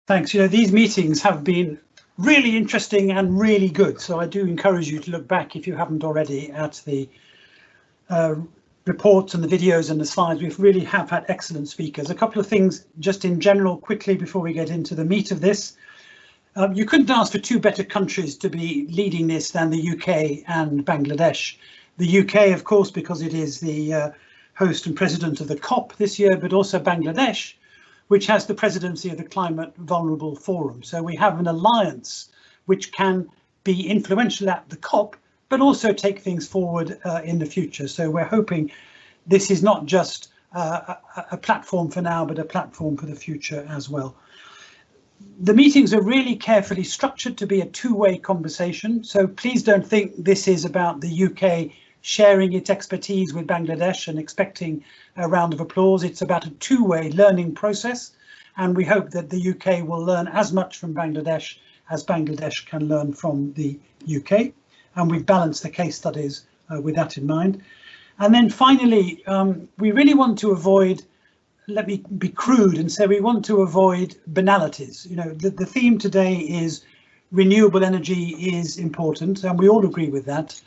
Thanks. You know, these meetings have been really interesting and really good. So I do encourage you to look back, if you haven't already, at the reports and the videos and the slides. We really have had excellent speakers. A couple of things just in general quickly before we get into the meat of this. You couldn't ask for two better countries to be leading this than the UK and Bangladesh. The UK, of course, because it is the host and president of the COP this year, but also Bangladesh, which has the presidency of the Climate Vulnerable Forum. So we have an alliance which can be influential at the COP, but also take things forward in the future. So we're hoping this is not just a platform for now, but a platform for the future as well. The meetings are really carefully structured to be a two-way conversation. So please don't think this is about the UK sharing its expertise with Bangladesh and expecting a round of applause. It's about a two-way learning process, and we hope that the UK will learn as much from Bangladesh as Bangladesh can learn from the UK, and we've balanced the case studies with that in mind. And then finally, we really want to avoid, let me be crude and say we want to avoid banalities. You know, the theme today is renewable energy is important, and we all agree with that.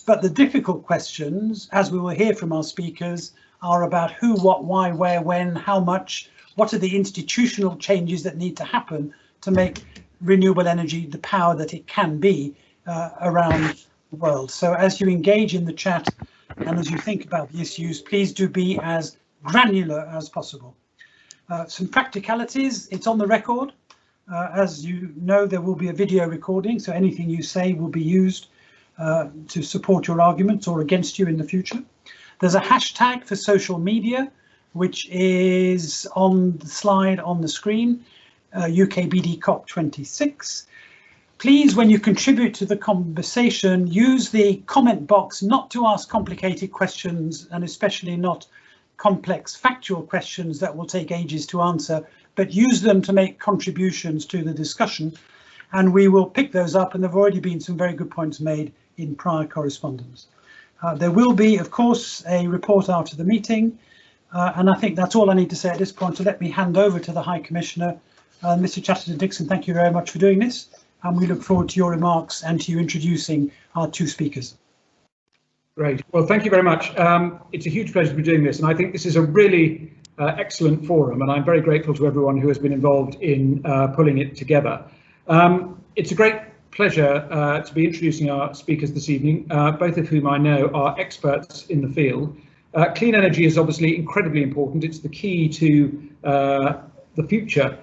But the difficult questions, as we will hear from our speakers, are about who, what, why, where, when, how much, what are the institutional changes that need to happen to make renewable energy the power that it can be around the world. So as you engage in the chat and as you think about the issues, please do be as granular as possible. Some practicalities, it's on the record. As you know, there will be a video recording, so anything you say will be used to support your arguments or against you in the future. There's a hashtag for social media, which is on the slide on the screen, UKBD COP26. Please, when you contribute to the conversation, use the comment box not to ask complicated questions, and especially not complex factual questions that will take ages to answer, but use them to make contributions to the discussion, and we will pick those up. And there have already been some very good points made in prior correspondence. There will be, of course, a report after the meeting, and I think that's all I need to say at this point. So let me hand over to the High Commissioner, Mr. Chatterton-Dixon. Thank you very much for doing this, and we look forward to your remarks and to you introducing our two speakers. Great. Well, thank you very much. It's a huge pleasure to be doing this, and I think this is a really excellent forum, and I'm very grateful to everyone who has been involved in pulling it together. It's a great pleasure to be introducing our speakers this evening, both of whom I know are experts in the field. Clean energy is obviously incredibly important. It's the key to the future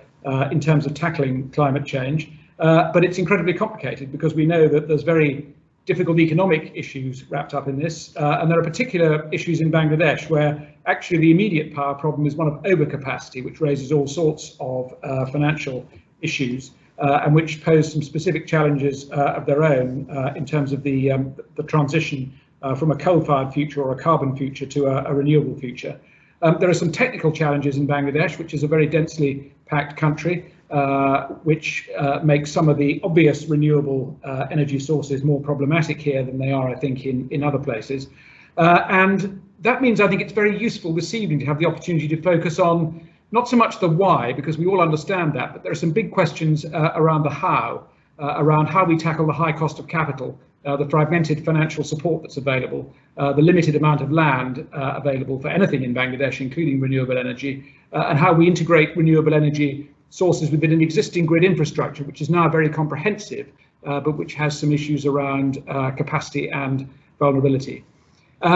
in terms of tackling climate change, but it's incredibly complicated because we know that there's very difficult economic issues wrapped up in this, and there are particular issues in Bangladesh where actually the immediate power problem is one of overcapacity, which raises all sorts of financial issues. And which pose some specific challenges of their own in terms of the transition from a coal-fired future or a carbon future to a renewable future. There are some technical challenges in Bangladesh, which is a very densely packed country, which makes some of the obvious renewable energy sources more problematic here than they are, I think, in other places. And that means I think it's very useful this evening to have the opportunity to focus on not so much the why, because we all understand that, but there are some big questions around the how, around how we tackle the high cost of capital, the fragmented financial support that's available, the limited amount of land available for anything in Bangladesh, including renewable energy, and how we integrate renewable energy sources within an existing grid infrastructure, which is now very comprehensive, but which has some issues around capacity and vulnerability.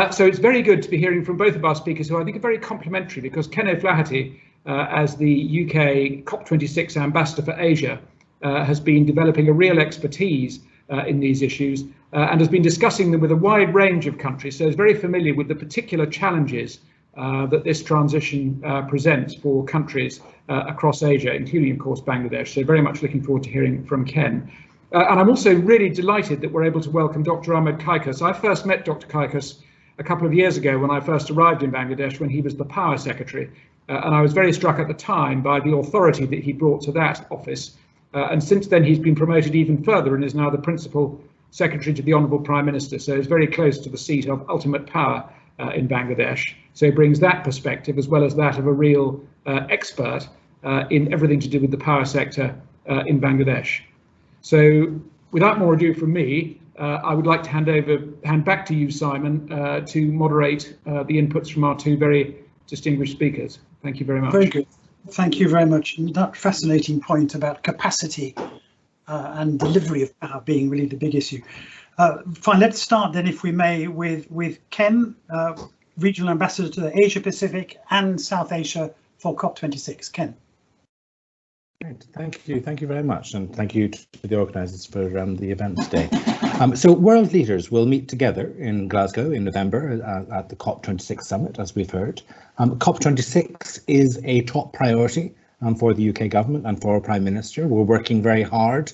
So it's very good to be hearing from both of our speakers, who I think are very complementary, because Ken O'Flaherty, as the UK COP26 ambassador for Asia, has been developing a real expertise in these issues and has been discussing them with a wide range of countries, so is very familiar with the particular challenges that this transition presents for countries across Asia, including, of course, Bangladesh. So very much looking forward to hearing from Ken. And I'm also really delighted that we're able to welcome Dr. Ahmad Kaikaus. I first met Dr. Kaikaus a couple of years ago when I first arrived in Bangladesh, when he was the Power Secretary. And I was very struck at the time by the authority that he brought to that office. And since then, he's been promoted even further and is now the Principal Secretary to the Honourable Prime Minister. So he's very close to the seat of ultimate power in Bangladesh. So he brings that perspective as well as that of a real expert in everything to do with the power sector in Bangladesh. So without more ado from me, I would like to hand back to you, Simon, to moderate the inputs from our two very distinguished speakers. Thank you very much. Very good. Thank you very much. And that fascinating point about capacity and delivery of power being really the big issue. Fine, let's start then, if we may, with Ken, Regional Ambassador to the Asia Pacific and South Asia for COP26. Ken. Great. Thank you very much, and thank you to the organisers for the event today. So world leaders will meet together in Glasgow in November at the COP26 summit, as we've heard. COP26 is a top priority for the UK government and for our Prime Minister. We're working very hard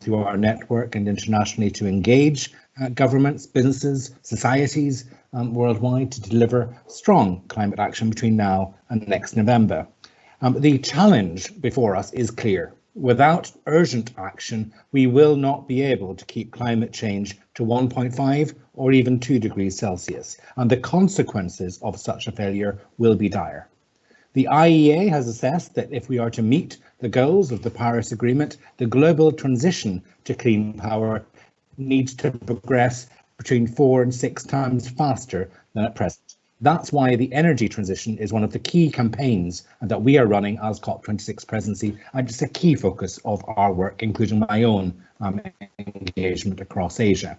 through our network and internationally to engage governments, businesses, societies worldwide to deliver strong climate action between now and next November. The challenge before us is clear. Without urgent action, we will not be able to keep climate change to 1.5 or even 2 degrees Celsius, and the consequences of such a failure will be dire. The IEA has assessed that if we are to meet the goals of the Paris Agreement, the global transition to clean power needs to progress between 4 and 6 times faster than at present. That's why the energy transition is one of the key campaigns that we are running as COP26 presidency, and it's a key focus of our work, including my own engagement across Asia.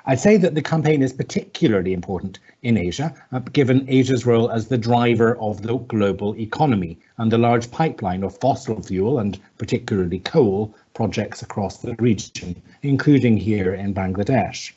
I'd say that the campaign is particularly important in Asia, given Asia's role as the driver of the global economy and the large pipeline of fossil fuel and particularly coal projects across the region, including here in Bangladesh.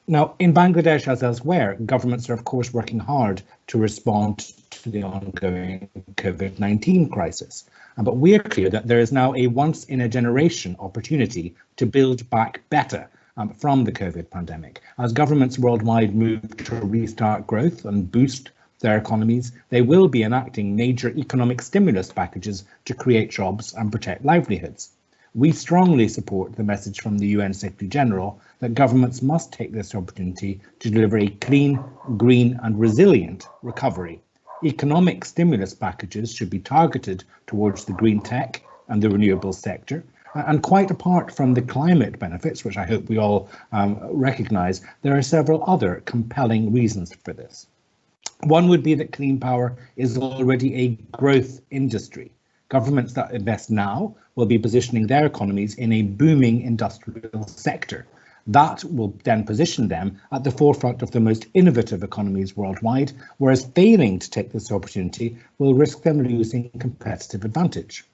Now, in Bangladesh, as elsewhere, governments are of course working hard to respond to the ongoing COVID-19 crisis. But we are clear that there is now a once-in-a-generation opportunity to build back better from the COVID pandemic. As governments worldwide move to restart growth and boost their economies, they will be enacting major economic stimulus packages to create jobs and protect livelihoods. We strongly support the message from the UN Secretary General that governments must take this opportunity to deliver a clean, green and resilient recovery. Economic stimulus packages should be targeted towards the green tech and the renewable sector. And quite apart from the climate benefits, which I hope we all recognise, there are several other compelling reasons for this. One would be that clean power is already a growth industry. Governments that invest now will be positioning their economies in a booming industrial sector. That will then position them at the forefront of the most innovative economies worldwide, whereas failing to take this opportunity will risk them losing competitive advantage.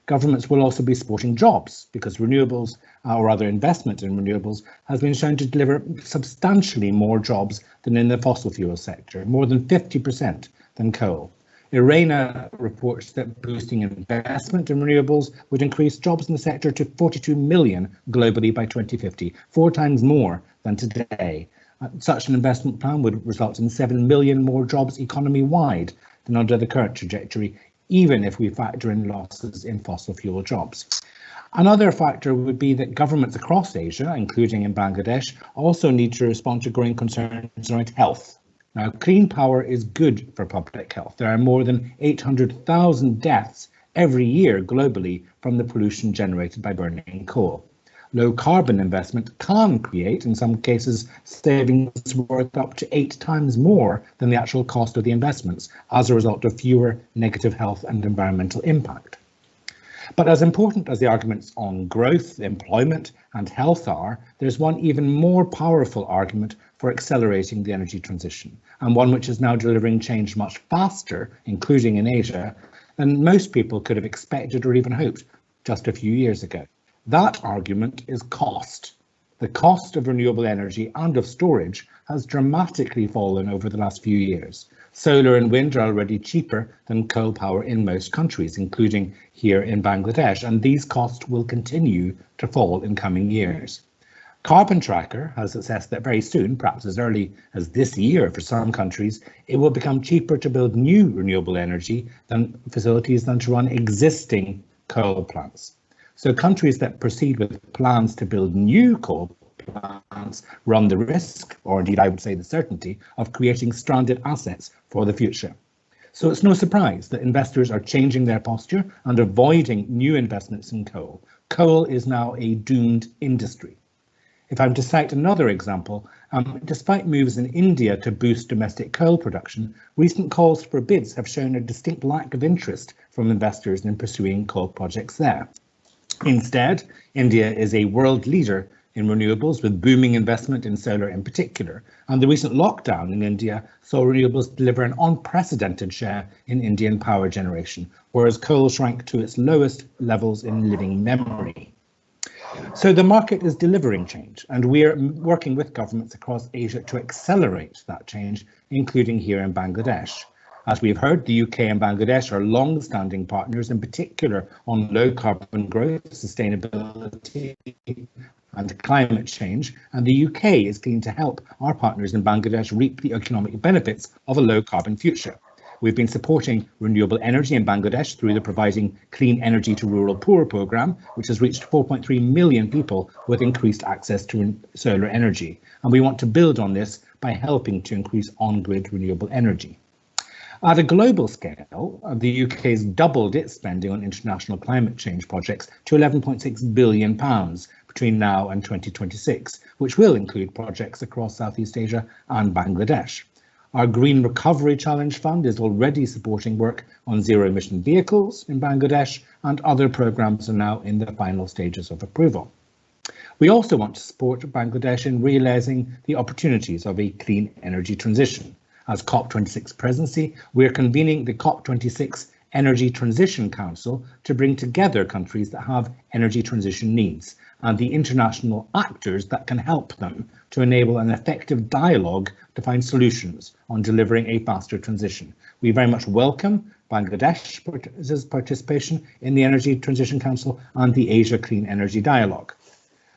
Governments will also be supporting jobs because renewables or other investment in renewables has been shown to deliver substantially more jobs than in the fossil fuel sector, more than 50% than coal. IRENA reports that boosting investment in renewables would increase jobs in the sector to 42 million globally by 2050, 4 times more than today. Such an investment plan would result in 7 million more jobs economy-wide than under the current trajectory, even if we factor in losses in fossil fuel jobs. Another factor would be that governments across Asia, including in Bangladesh, also need to respond to growing concerns around health. Now, clean power is good for public health. There are more than 800,000 deaths every year globally from the pollution generated by burning coal. Low carbon investment can create, in some cases, savings worth up to 8 times more than the actual cost of the investments as a result of fewer negative health and environmental impact. But as important as the arguments on growth, employment and health are, there's one even more powerful argument for accelerating the energy transition, and one which is now delivering change much faster, including in Asia, than most people could have expected or even hoped just a few years ago. That argument is cost. The cost of renewable energy and of storage has dramatically fallen over the last few years. Solar and wind are already cheaper than coal power in most countries, including here in Bangladesh, and these costs will continue to fall in coming years. Carbon Tracker has assessed that very soon, perhaps as early as this year for some countries, it will become cheaper to build new renewable energy facilities than to run existing coal plants. So countries that proceed with plans to build new coal plants run the risk, or indeed I would say the certainty, of creating stranded assets for the future. So it's no surprise that investors are changing their posture and avoiding new investments in coal. Coal is now a doomed industry. If I'm to cite another example, despite moves in India to boost domestic coal production, recent calls for bids have shown a distinct lack of interest from investors in pursuing coal projects there. Instead, India is a world leader in renewables, with booming investment in solar in particular, and the recent lockdown in India saw renewables deliver an unprecedented share in Indian power generation, whereas coal shrank to its lowest levels in living memory. So the market is delivering change, and we are working with governments across Asia to accelerate that change, including here in Bangladesh. As we've heard, the UK and Bangladesh are long-standing partners, in particular on low carbon growth, sustainability and climate change, and the UK is keen to help our partners in Bangladesh reap the economic benefits of a low carbon future. We've been supporting renewable energy in Bangladesh through the Providing Clean Energy to Rural Poor programme, which has reached 4.3 million people with increased access to solar energy. And we want to build on this by helping to increase on-grid renewable energy. At a global scale, the UK has doubled its spending on international climate change projects to £11.6 billion between now and 2026, which will include projects across Southeast Asia and Bangladesh. Our Green Recovery Challenge Fund is already supporting work on zero-emission vehicles in Bangladesh, and other programmes are now in the final stages of approval. We also want to support Bangladesh in realising the opportunities of a clean energy transition. As COP26 presidency, we are convening the COP26 Energy Transition Council to bring together countries that have energy transition needs and the international actors that can help them to enable an effective dialogue to find solutions on delivering a faster transition. We very much welcome Bangladesh's participation in the Energy Transition Council and the Asia Clean Energy Dialogue.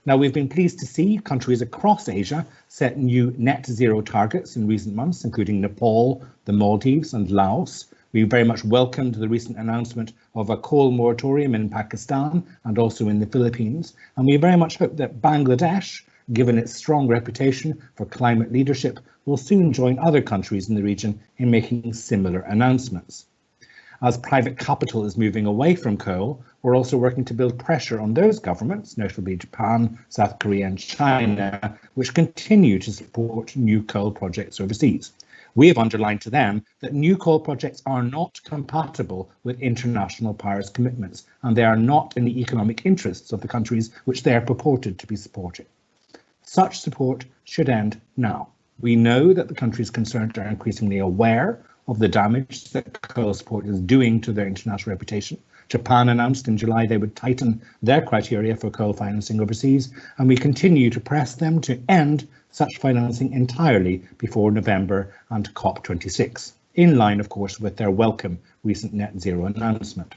Now, we've been pleased to see countries across Asia set new net zero targets in recent months, including Nepal, the Maldives and Laos. We very much welcomed the recent announcement of a coal moratorium in Pakistan and also in the Philippines. And we very much hope that Bangladesh, given its strong reputation for climate leadership, will soon join other countries in the region in making similar announcements. As private capital is moving away from coal, we're also working to build pressure on those governments, notably Japan, South Korea and China, which continue to support new coal projects overseas. We have underlined to them that new coal projects are not compatible with international Paris commitments, and they are not in the economic interests of the countries which they are purported to be supporting. Such support should end now. We know that the countries concerned are increasingly aware of the damage that coal support is doing to their international reputation. Japan announced in July they would tighten their criteria for coal financing overseas, and we continue to press them to end such financing entirely before November and COP26, in line, of course, with their welcome recent net zero announcement.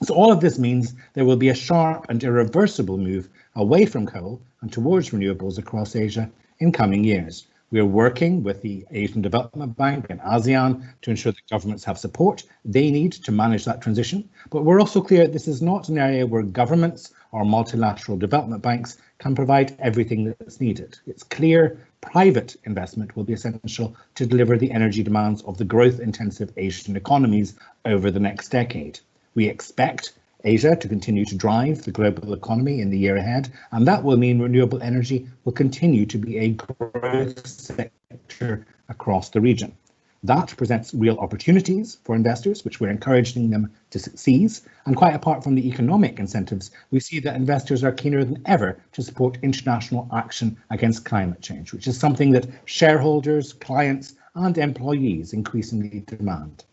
So all of this means there will be a sharp and irreversible move away from coal and towards renewables across Asia in coming years. We are working with the Asian Development Bank and ASEAN to ensure that governments have support they need to manage that transition. But we're also clear this is not an area where governments or multilateral development banks can provide everything that's needed. It's clear private investment will be essential to deliver the energy demands of the growth-intensive Asian economies over the next decade. We expect Asia to continue to drive the global economy in the year ahead, and that will mean renewable energy will continue to be a growth sector across the region. That presents real opportunities for investors, which we're encouraging them to seize. And quite apart from the economic incentives, we see that investors are keener than ever to support international action against climate change, which is something that shareholders, clients and employees increasingly demand.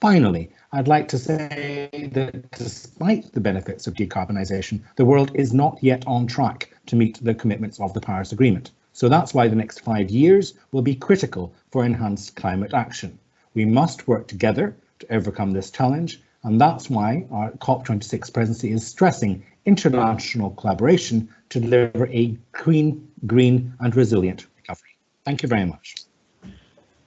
Finally, I'd like to say that despite the benefits of decarbonisation, the world is not yet on track to meet the commitments of the Paris Agreement. So that's why the next 5 years will be critical for enhanced climate action. We must work together to overcome this challenge, and that's why our COP26 presidency is stressing international collaboration to deliver a clean, green and resilient recovery. Thank you very much.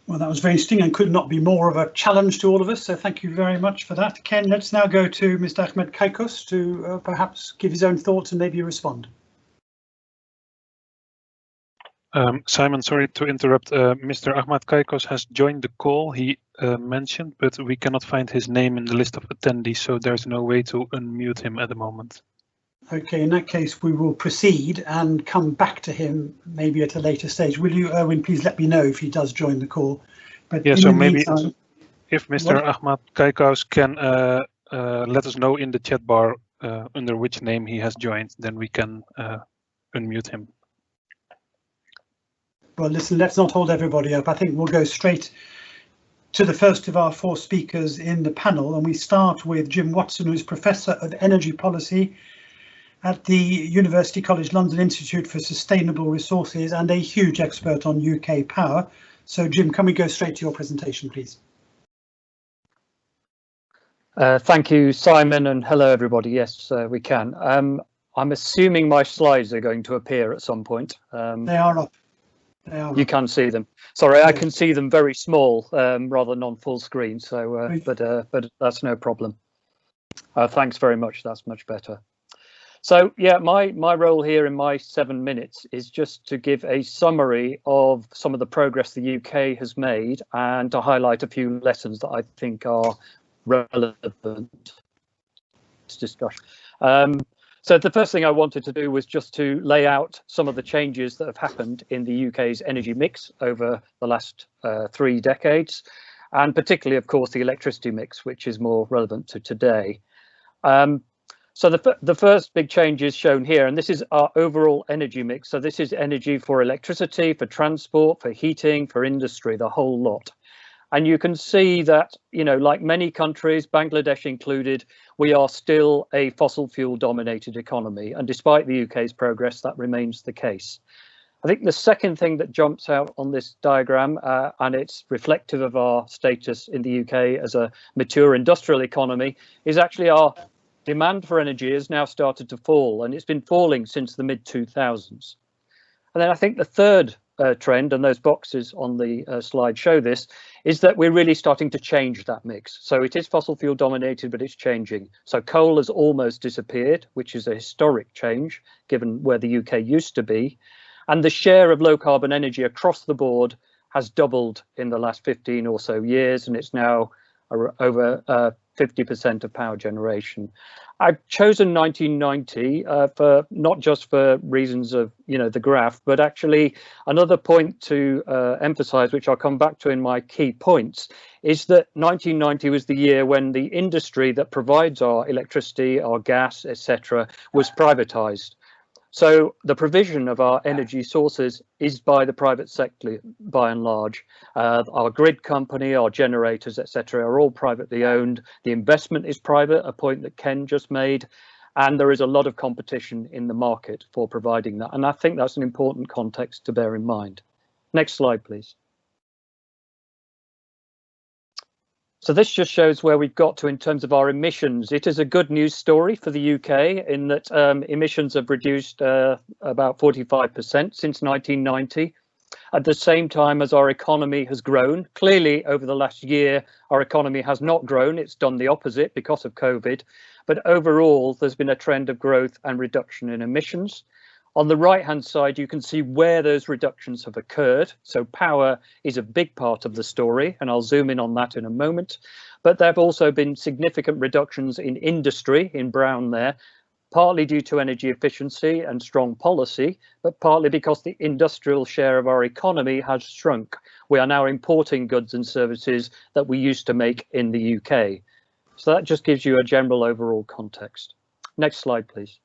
Well, that was very interesting and could not be more of a challenge to all of us. So thank you very much for that. Ken, let's now go to Mr. Ahmad Kaikaus to perhaps give his own thoughts and maybe respond. Simon, sorry to interrupt. Mr. Ahmad Kaikaus has joined the call. He mentioned, but we cannot find his name in the list of attendees, so there's no way to unmute him at the moment. Okay, in that case, we will proceed and come back to him maybe at a later stage. Will you, Erwin, please let me know if he does join the call? But yeah, so maybe meantime, if Mr. Ahmad Kaikaus can let us know in the chat bar under which name he has joined, then we can unmute him. Well, listen, let's not hold everybody up. I think we'll go straight to the first of our 4 speakers in the panel, and we start with Jim Watson, who is Professor of Energy Policy at the University College London Institute for Sustainable Resources and a huge expert on UK power. So, Jim, can we go straight to your presentation, please? Thank you, Simon, and hello, everybody. Yes, we can. I'm assuming my slides are going to appear at some point. They are up. You can see them. Sorry, I can see them very small, rather than on full screen. So, but that's no problem. Thanks very much. That's much better. So, yeah, my role here in my 7 minutes is just to give a summary of some of the progress the UK has made and to highlight a few lessons that I think are relevant to discussion. So the first thing I wanted to do was just to lay out some of the changes that have happened in the UK's energy mix over the last 3 decades, and particularly, of course, the electricity mix, which is more relevant to today. So the first big change is shown here, and this is our overall energy mix. So this is energy for electricity, for transport, for heating, for industry, the whole lot. And you can see that, you know, like many countries, Bangladesh included, we are still a fossil fuel dominated economy. And despite the UK's progress, that remains the case. I think the second thing that jumps out on this diagram, and it's reflective of our status in the UK as a mature industrial economy, is actually our demand for energy has now started to fall, and it's been falling since the mid-2000s. And then I think the third trend, and those boxes on the slide show this, is that we're really starting to change that mix. So it is fossil fuel dominated, but it's changing. So coal has almost disappeared, which is a historic change given where the UK used to be. And the share of low carbon energy across the board has doubled in the last 15 or so years, and it's now over 50% of power generation. I've chosen 1990 for not just for reasons of, you know, the graph, but actually another point to emphasize, which I'll come back to in my key points, is that 1990 was the year when the industry that provides our electricity, our gas, etc., was privatized. So the provision of our energy sources is by the private sector, by and large. Our grid company, our generators, etc., are all privately owned. The investment is private, a point that Ken just made, and there is a lot of competition in the market for providing that. And I think that's an important context to bear in mind. Next slide, please. So this just shows where we've got to in terms of our emissions. It is a good news story for the UK in that emissions have reduced about 45% since 1990. At the same time as our economy has grown. Clearly, over the last year, our economy has not grown. It's done the opposite because of COVID. But overall, there's been a trend of growth and reduction in emissions. On the right-hand side, you can see where those reductions have occurred. So power is a big part of the story, and I'll zoom in on that in a moment. But there have also been significant reductions in industry, in brown there, partly due to energy efficiency and strong policy, but partly because the industrial share of our economy has shrunk. We are now importing goods and services that we used to make in the UK. So that just gives you a general overall context. Next slide, please.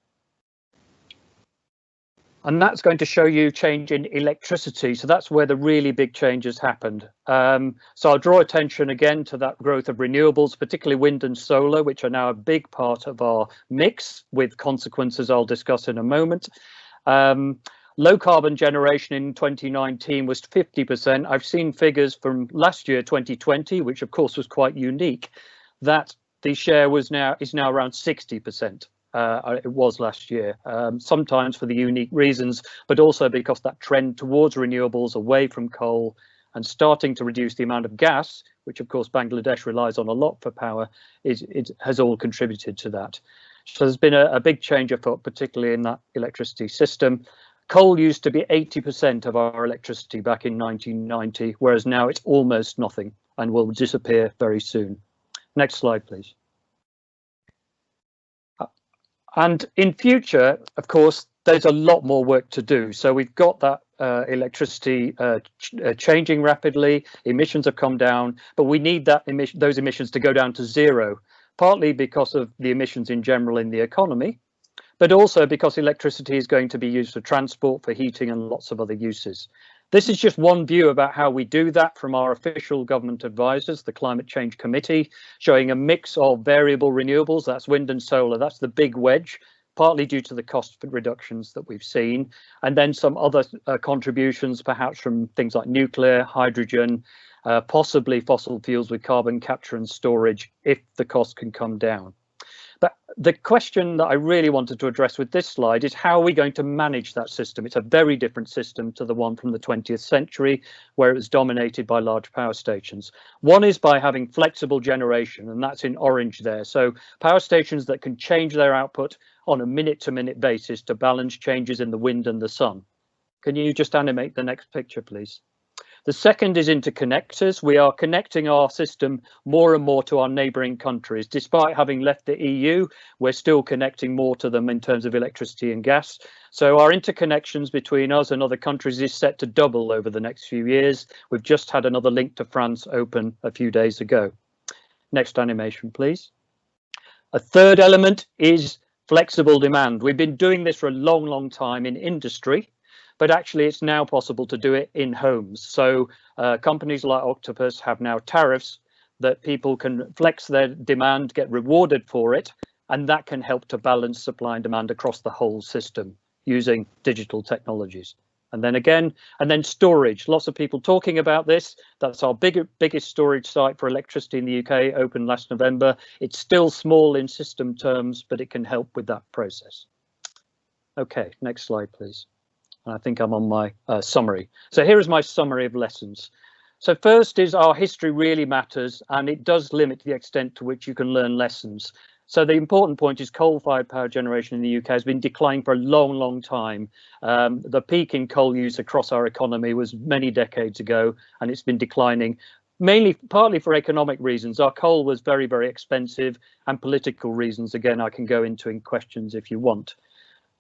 And that's going to show you change in electricity. So that's where the really big changes happened. So I'll draw attention again to that growth of renewables, particularly wind and solar, which are now a big part of our mix with consequences I'll discuss in a moment. Low carbon generation in 2019 was 50%. I've seen figures from last year, 2020, which of course was quite unique, that the share is now around 60%. It was last year, sometimes for the unique reasons, but also because that trend towards renewables away from coal and starting to reduce the amount of gas, which of course Bangladesh relies on a lot for power, it has all contributed to that. So there's been a big change afoot, particularly in that electricity system. Coal used to be 80% of our electricity back in 1990, whereas now it's almost nothing and will disappear very soon. Next slide, please. And in future, of course, there's a lot more work to do. So we've got that electricity changing rapidly, emissions have come down, but we need those emissions to go down to zero, partly because of the emissions in general in the economy, but also because electricity is going to be used for transport, for heating and lots of other uses. This is just one view about how we do that from our official government advisors, the Climate Change Committee, showing a mix of variable renewables, that's wind and solar, that's the big wedge, partly due to the cost reductions that we've seen, and then some other contributions, perhaps from things like nuclear, hydrogen, possibly fossil fuels with carbon capture and storage, if the cost can come down. But the question that I really wanted to address with this slide is how are we going to manage that system? It's a very different system to the one from the 20th century, where it was dominated by large power stations. One is by having flexible generation, and that's in orange there. So power stations that can change their output on a minute-to-minute basis to balance changes in the wind and the sun. Can you just animate the next picture, please? The second is interconnectors. We are connecting our system more and more to our neighbouring countries. Despite having left the EU, we're still connecting more to them in terms of electricity and gas. So our interconnections between us and other countries is set to double over the next few years. We've just had another link to France open a few days ago. Next animation, please. A third element is flexible demand. We've been doing this for a long, long time in industry, but actually it's now possible to do it in homes. So companies like Octopus have now tariffs that people can flex their demand, get rewarded for it, and that can help to balance supply and demand across the whole system using digital technologies. And then storage. Lots of people talking about this. That's our biggest storage site for electricity in the UK, opened last November. It's still small in system terms, but it can help with that process. Okay, next slide, please. I think I'm on my summary. So here is my summary of lessons. So first is our history really matters, and it does limit the extent to which you can learn lessons. So the important point is coal-fired power generation in the UK has been declining for a long, long time. The peak in coal use across our economy was many decades ago, and it's been declining, partly for economic reasons. Our coal was very, very expensive, and political reasons, again, I can go into in questions if you want.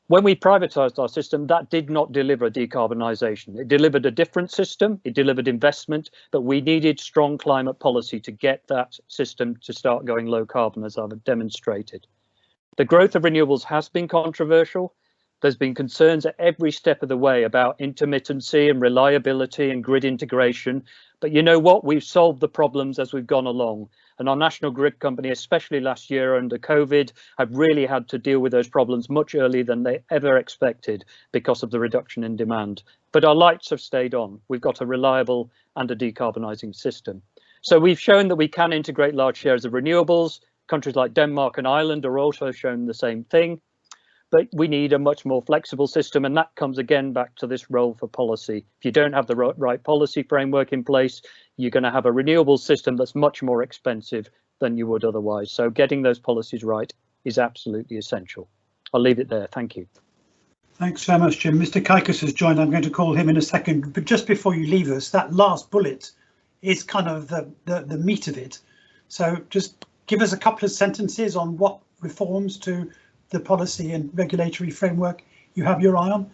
When we privatised our system, that did not deliver decarbonisation. It delivered a different system, it delivered investment, but we needed strong climate policy to get that system to start going low carbon, as I've demonstrated. The growth of renewables has been controversial. There's been concerns at every step of the way about intermittency and reliability and grid integration. But you know what? We've solved the problems as we've gone along. And our national grid company, especially last year under COVID, have really had to deal with those problems much earlier than they ever expected because of the reduction in demand. But our lights have stayed on. We've got a reliable and a decarbonising system. So we've shown that we can integrate large shares of renewables. Countries like Denmark and Ireland are also shown the same thing. But we need a much more flexible system, and that comes again back to this role for policy. If you don't have the right policy framework in place, you're going to have a renewable system that's much more expensive than you would otherwise. So getting those policies right is absolutely essential. I'll leave it there. Thank you. Thanks very much, Jim. Mr. Kaikaus has joined. I'm going to call him in a second. But just before you leave us, that last bullet is kind of the meat of it. So just give us a couple of sentences on what reforms to the policy and regulatory framework you have your eye on.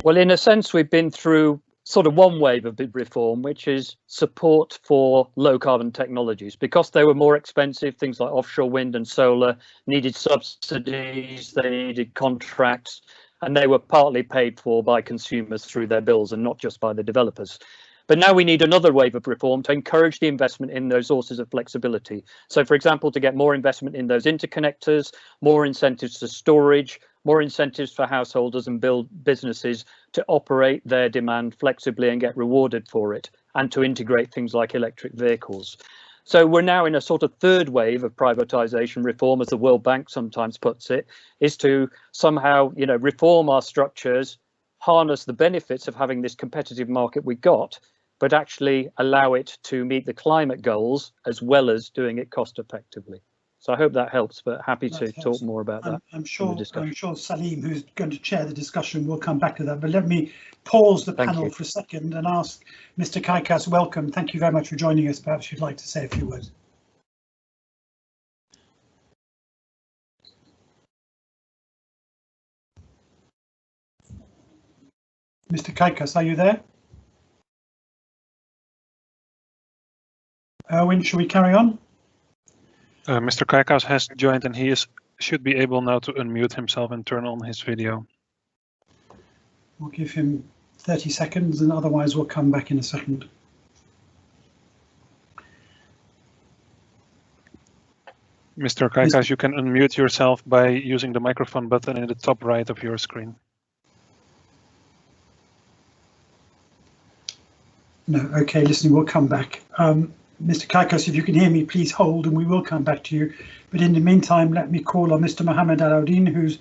Well, in a sense, we've been through sort of one wave of big reform, which is support for low carbon technologies. Because they were more expensive, things like offshore wind and solar needed subsidies, they needed contracts, and they were partly paid for by consumers through their bills and not just by the developers. But now we need another wave of reform to encourage the investment in those sources of flexibility. So, for example, to get more investment in those interconnectors, more incentives to storage, more incentives for householders and businesses to operate their demand flexibly and get rewarded for it, and to integrate things like electric vehicles. So we're now in a sort of third wave of privatisation reform, as the World Bank sometimes puts it, is to somehow, reform our structures, harness the benefits of having this competitive market we got, but actually allow it to meet the climate goals as well as doing it cost effectively. So I hope that helps, but happy to talk more about that. I'm sure Salim, who's going to chair the discussion, will come back to that. But let me pause the panel for a second and ask Mr. Kaikaus, welcome. Thank you very much for joining us. Perhaps you'd like to say a few words. Mr. Kaikaus, are you there? Erwin, shall we carry on? Mr. Kaikaus has joined and he should be able now to unmute himself and turn on his video. We'll give him 30 seconds and otherwise we'll come back in a second. Mr. Kaikaus, you can unmute yourself by using the microphone button in the top right of your screen. No, okay, listen, we'll come back. Mr. Kaikaus, if you can hear me, please hold and we will come back to you. But in the meantime, let me call on Mr. Mohammad Alauddin, who's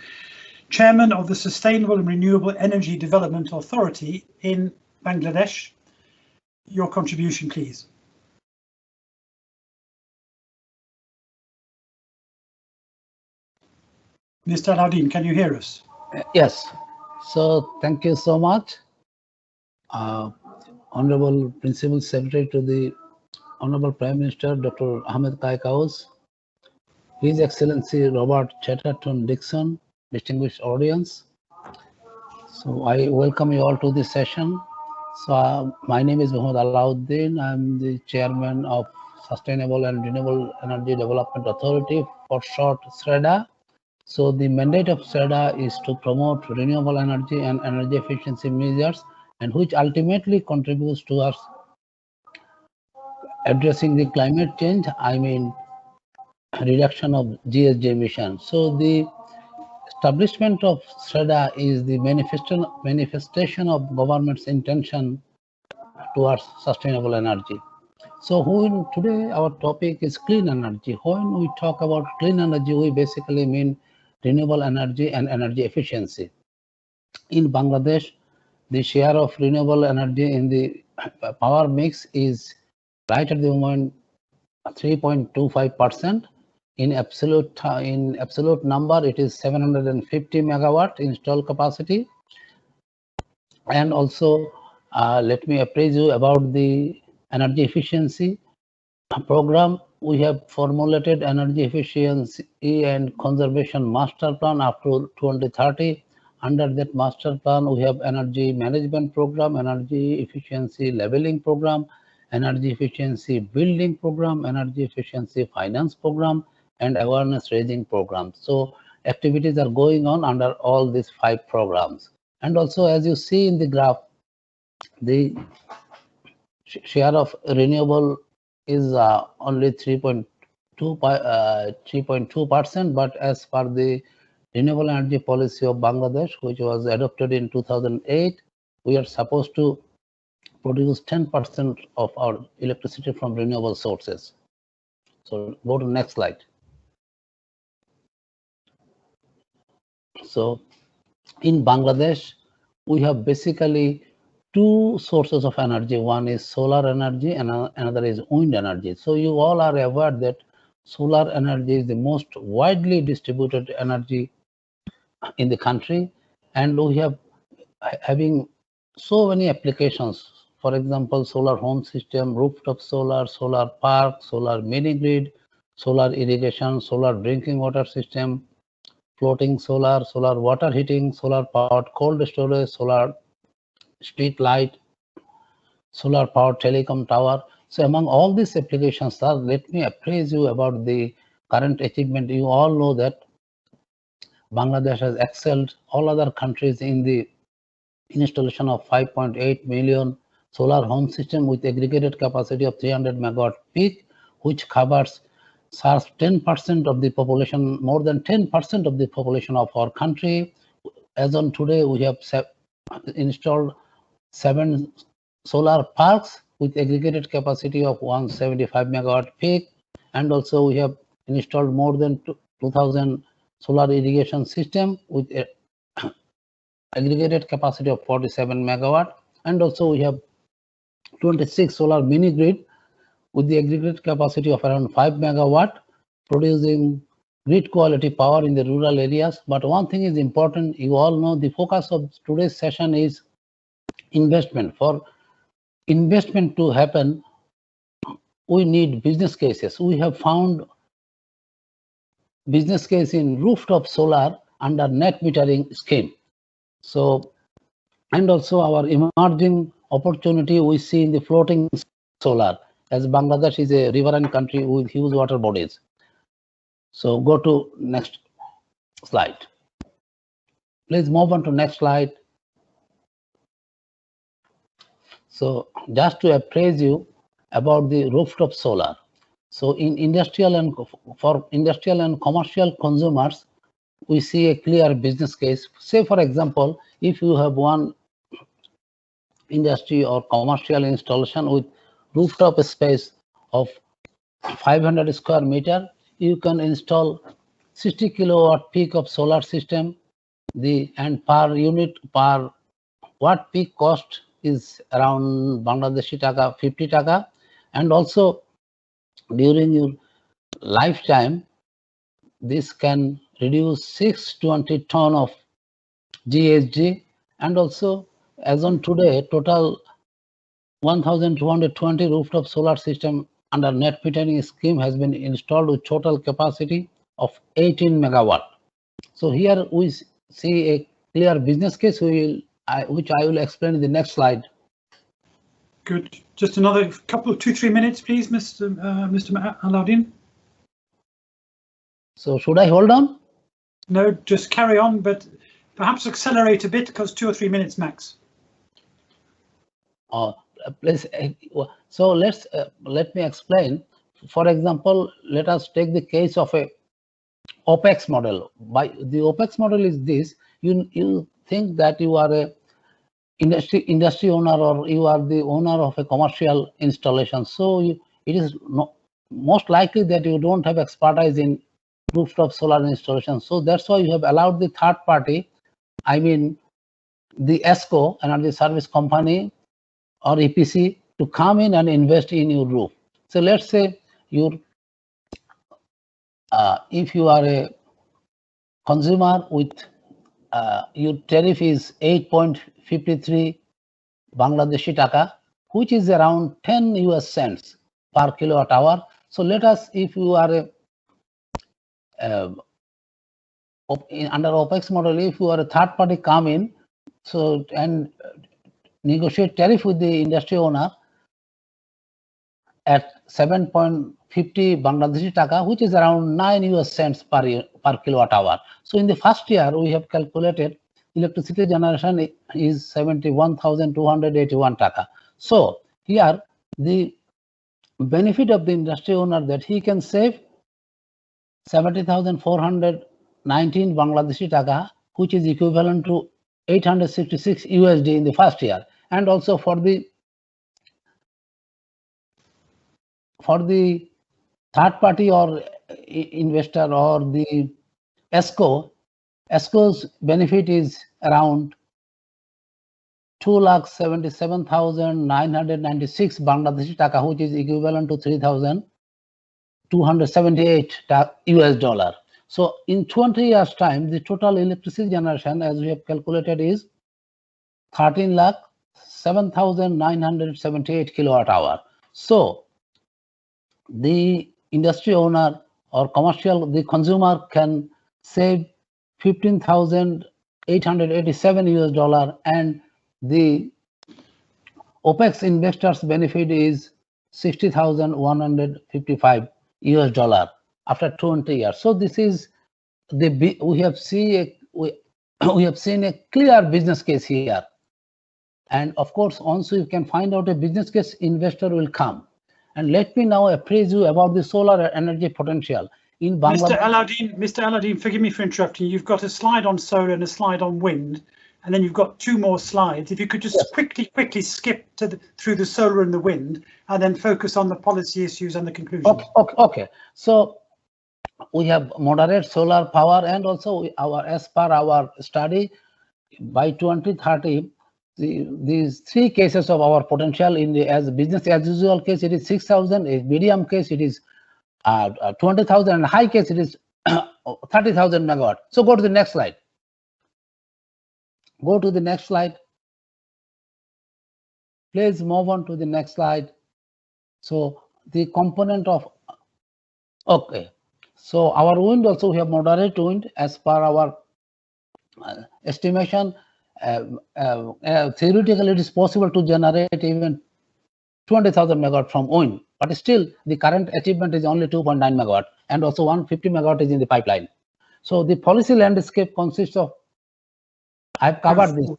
Chairman of the Sustainable and Renewable Energy Development Authority in Bangladesh. Your contribution, please. Mr. Alauddin, can you hear us? Yes. So thank you so much. Honorable Principal Secretary to the Honorable Prime Minister Dr. Ahmad Kaikaus, His Excellency Robert Chatterton Dixon, distinguished audience. So I welcome you all to this session. So my name is Mohammad Alauddin. I'm the Chairman of Sustainable and Renewable Energy Development Authority, for short SREDA. So the mandate of SREDA is to promote renewable energy and energy efficiency measures, and which ultimately contributes to us addressing the climate change, I mean reduction of GHG emissions. So the establishment of SREDA is the manifestation of government's intention towards sustainable energy. So today our topic is clean energy. When we talk about clean energy, we basically mean renewable energy and energy efficiency. In Bangladesh, the share of renewable energy in the power mix is right at the moment 3.25%. In absolute number, it is 750 megawatt installed capacity. And also, let me appraise you about the energy efficiency program. We have formulated energy efficiency and conservation master plan up to 2030. Under that master plan, we have energy management program, energy efficiency leveling program, energy efficiency building program, energy efficiency finance program, and awareness raising program. So activities are going on under all these 5 programs. And also, as you see in the graph, the share of renewable is only 3.2%, but as per the renewable energy policy of Bangladesh, which was adopted in 2008, we are supposed to produce 10% of our electricity from renewable sources. So go to the next slide. So in Bangladesh, we have basically 2 sources of energy. One is solar energy and another is wind energy. So you all are aware that solar energy is the most widely distributed energy in the country, and we have having so many applications. For example, solar home system, rooftop solar, solar park, solar mini grid, solar irrigation, solar drinking water system, floating solar, solar water heating, solar powered cold storage, solar street light, solar powered telecom tower. So among all these applications, sir, let me appraise you about the current achievement. You all know that Bangladesh has excelled all other countries in the installation of 5.8 million solar home system with aggregated capacity of 300 megawatt peak, which serves 10% of the population, more than 10% of the population of our country. As on today, we have installed 7 solar parks with aggregated capacity of 175 megawatt peak, and also we have installed more than 2,000 solar irrigation system with aggregated capacity of 47 megawatt, and also we have 26 solar mini grid with the aggregate capacity of around 5 megawatt. producing grid quality power in the rural areas. But one thing is important, you all know the focus of today's session is investment. For investment to happen, we need business cases. We have found business case in rooftop solar under net metering scheme. So, and also our emerging opportunity we see in the floating solar, as Bangladesh is a riverine country with huge water bodies. So go to next slide. Please move on to next slide. So just to appraise you about the rooftop solar. So in industrial and for industrial and commercial consumers, we see a clear business case. Say for example, if you have one industry or commercial installation with rooftop space of 500 square meter, you can install 60 kilowatt peak of solar system. And per unit per watt peak cost is around Bangladeshi taka 50 taka, and also during your lifetime this can reduce 620 ton of GHG, and also as on today total 1220 rooftop solar system under net metering scheme has been installed with total capacity of 18 megawatt. So here we see a clear business case which I will explain in the next slide. Good. Just another couple of 2-3 minutes, please, Mr. Alauddin. So should I hold on? No, just carry on, but perhaps accelerate a bit, because 2 or 3 minutes max. Please. So let me explain. For example, let us take the case of a OPEX model. By the OPEX model is this: you think that you are a industry owner, or you are the owner of a commercial installation. So it is most likely that you don't have expertise in rooftop solar installation. So that's why you have allowed the third party, I mean the ESCO, energy service company or EPC, to come in and invest in your roof. So let's say if you are a consumer with your tariff is 8.53 Bangladeshi taka, which is around 10 US cents per kilowatt hour. So let us, if you are under OPEX model, if you are a third party come in, so and negotiate tariff with the industry owner at 7.50 Bangladeshi taka, which is around 9 US cents per kilowatt hour. So in the first year, we have calculated electricity generation is 71,281 taka. So here the benefit of the industry owner that he can save 70,419 Bangladeshi taka, which is equivalent to 866 USD in the first year. And also for the third party or investor or the ESCO's benefit is around 2,77,996 Bangladeshi taka, which is equivalent to 3,278 US dollar. So in 20 years time, the total electricity generation, as we have calculated, is 13,07,978 kilowatt hour. So the industry owner or the consumer can save 15,887 US dollar, and the OPEX investors benefit is 60,155 US dollar after 20 years. So this is we have seen a clear business case here. And of course, once you can find out a business case, investor will come. And let me now appraise you about the solar energy potential in Bangladesh. Mr. Alauddin, forgive me for interrupting. You've got a slide on solar and a slide on wind, and then you've got 2 more slides. If you could just quickly skip through the solar and the wind, and then focus on the policy issues and the conclusions. Okay. So we have moderate solar power, and also as per our study, by 2030, these 3 cases of our potential in the as business as usual case, it is 6,000. A medium case, it is 20,000, and high case it is 30,000 megawatt. So go to the next slide. Go to the next slide. Please move on to the next slide. So the component of, okay. So our wind also, we have moderate wind as per our estimation. Theoretically, it is possible to generate even 20,000 megawatt from wind, but still the current achievement is only 2.9 megawatt, and also 150 megawatt is in the pipeline. So the policy landscape consists of, I've covered this.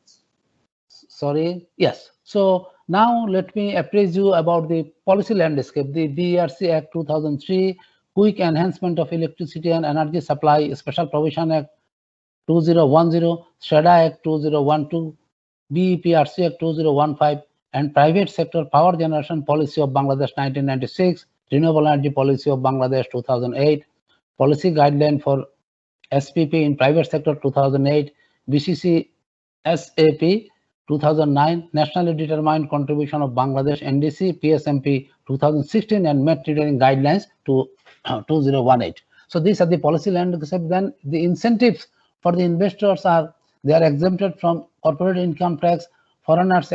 Sorry, yes. So now let me apprise you about the policy landscape. The BERC Act 2003, Quick Enhancement of Electricity and Energy Supply Special Provision Act 2010, SREDA Act 2012, BEPRC Act 2015, and Private Sector Power Generation Policy of Bangladesh 1996, Renewable Energy Policy of Bangladesh 2008, Policy Guideline for SPP in Private Sector 2008, BCC SAP 2009, Nationally Determined Contribution of Bangladesh NDC PSMP 2016, and Met Metering Guidelines to 2018. So these are the policy landscape. Then the incentives for the investors are, they are exempted from corporate income tax. Foreigners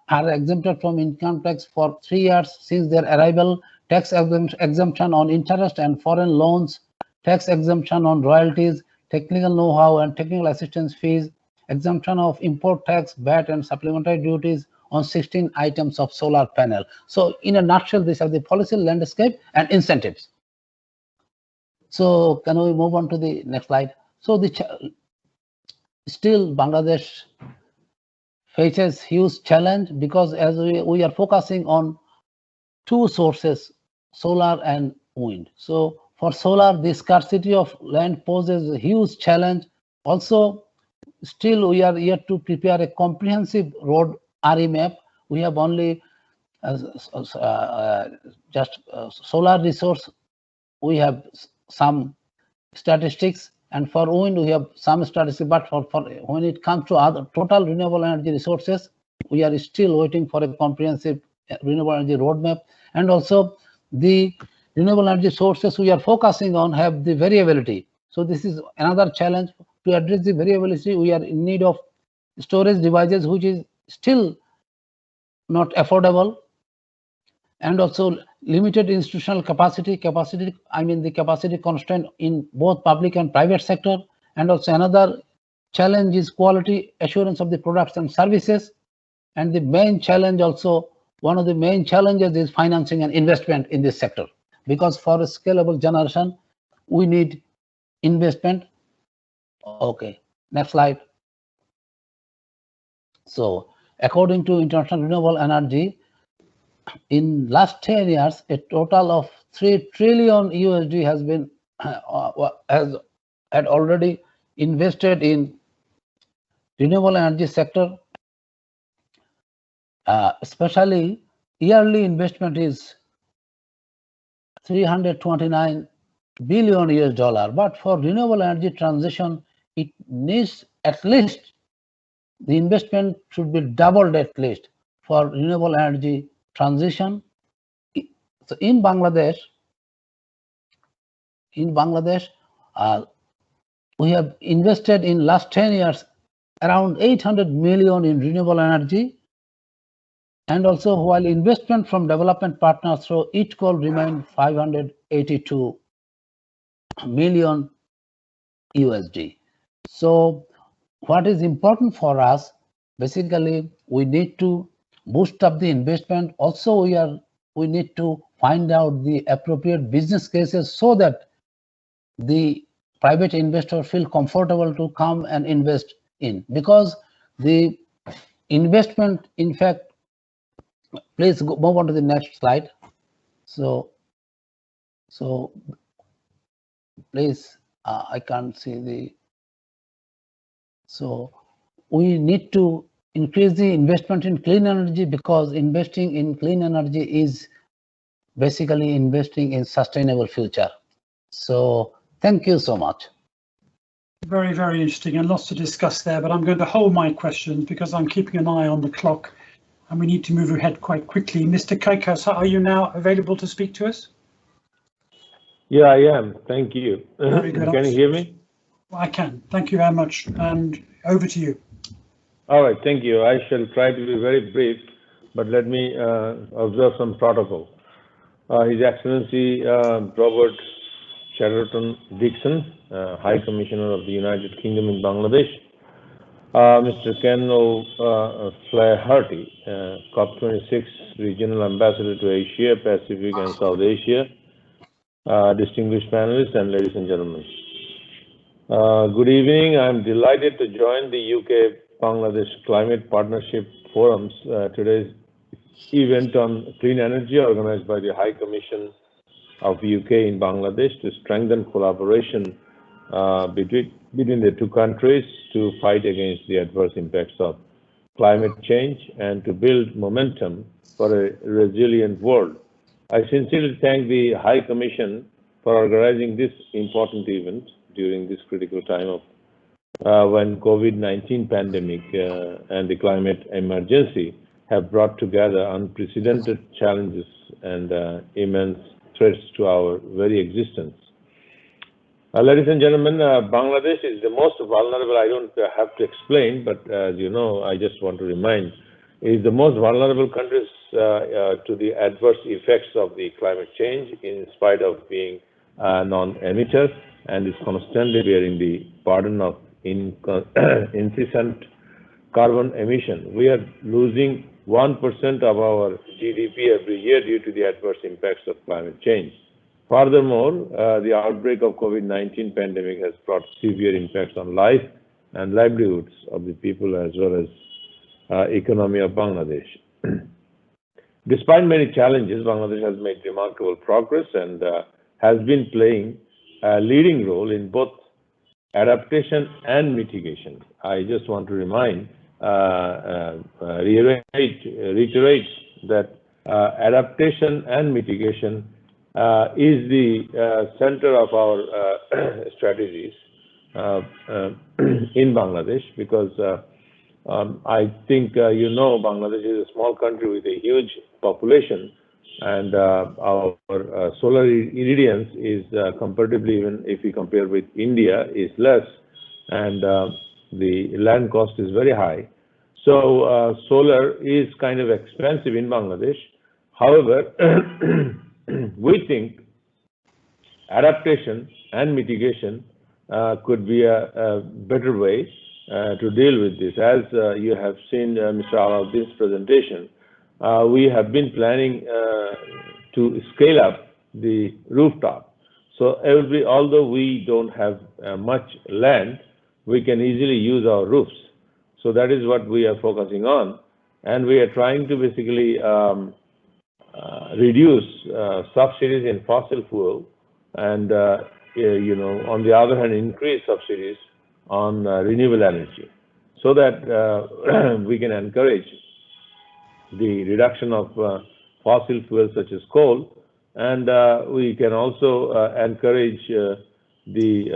are exempted from income tax for 3 years since their arrival, tax exemption on interest and foreign loans, tax exemption on royalties, technical know-how and technical assistance fees, exemption of import tax, VAT and supplementary duties on 16 items of solar panel. So in a nutshell, these are the policy landscape and incentives. So can we move on to the next slide? So the still Bangladesh faces huge challenge because as we are focusing on two sources, solar and wind. So for solar, the scarcity of land poses a huge challenge. Also, still we are yet to prepare a comprehensive road RE map. We have only just solar resource. We have some statistics, and for wind we have some statistics, but for when it comes to other total renewable energy resources, we are still waiting for a comprehensive renewable energy roadmap. And also the renewable energy sources we are focusing on have the variability. So this is another challenge. To address the variability, we are in need of storage devices, which is still not affordable, and also limited institutional capacity, I mean the capacity constraint in both public and private sector. And also another challenge is quality assurance of the products and services. And the main challenge also, one of the main challenges is financing and investment in this sector, because for a scalable generation, we need investment. Okay, next slide. So according to International Renewable Energy, in last 10 years, a total of $3 trillion USD has been had already invested in renewable energy sector. Especially yearly investment is $329 billion US. But for renewable energy transition, it needs at least, the investment should be doubled at least for renewable energy transition. So in Bangladesh, we have invested in last 10 years around 800 million in renewable energy. And also while investment from development partners through each call remained 582 million USD. So what is important for us, basically we need to boost up the investment. Also we need to find out the appropriate business cases so that the private investor feel comfortable to come and invest in, because the investment, in fact, please move on to the next slide. So please, I can't see the, so we need to increase the investment in clean energy, because investing in clean energy is basically investing in sustainable future. So thank you so much. Very, very interesting, and lots to discuss there, but I'm going to hold my questions because I'm keeping an eye on the clock and we need to move ahead quite quickly. Mr. Kaikaus, are you now available to speak to us? Yeah, I am. Thank you. Very good. Can you hear me? I can. Thank you very much. And over to you. All right. Thank you. I shall try to be very brief, but let me observe some protocol. His Excellency Robert Sheraton Dixon, High Commissioner of the United Kingdom in Bangladesh, Mr. Ken O'Flaherty, COP26 Regional Ambassador to Asia, Pacific and South Asia, distinguished panelists and ladies and gentlemen. Good evening. I'm delighted to join the UK-Bangladesh Climate Partnership Forum's today's event on clean energy organized by the High Commission of UK in Bangladesh to strengthen collaboration between the two countries to fight against the adverse impacts of climate change and to build momentum for a resilient world. I sincerely thank the High Commission for organizing this important event during this critical time of when COVID-19 pandemic and the climate emergency have brought together unprecedented challenges and immense threats to our very existence. Ladies and gentlemen, Bangladesh is the most vulnerable. I don't have to explain, but as you know, I just want to remind, is the most vulnerable countries to the adverse effects of the climate change in spite of being non-emitters and is constantly bearing the burden of incessant carbon emission. We are losing 1% of our GDP every year due to the adverse impacts of climate change. Furthermore, the outbreak of COVID-19 pandemic has brought severe impacts on life and livelihoods of the people as well as economy of Bangladesh. Despite many challenges, Bangladesh has made remarkable progress and has been playing a leading role in both adaptation and mitigation. I just want to reiterate that adaptation and mitigation is the center of our strategies in Bangladesh, because I think you know Bangladesh is a small country with a huge population, and our solar irradiance is comparatively, even if we compare with India, is less, and the land cost is very high. So solar is kind of expensive in Bangladesh. However, we think adaptation and mitigation could be a better way to deal with this. As you have seen Mr. Alauddin's presentation, we have been planning to scale up the rooftop. So although we don't have much land, we can easily use our roofs. So that is what we are focusing on, and we are trying to basically reduce subsidies in fossil fuel, and you know, on the other hand, increase subsidies on renewable energy, so that we can encourage the reduction of fossil fuels such as coal, and we can also encourage the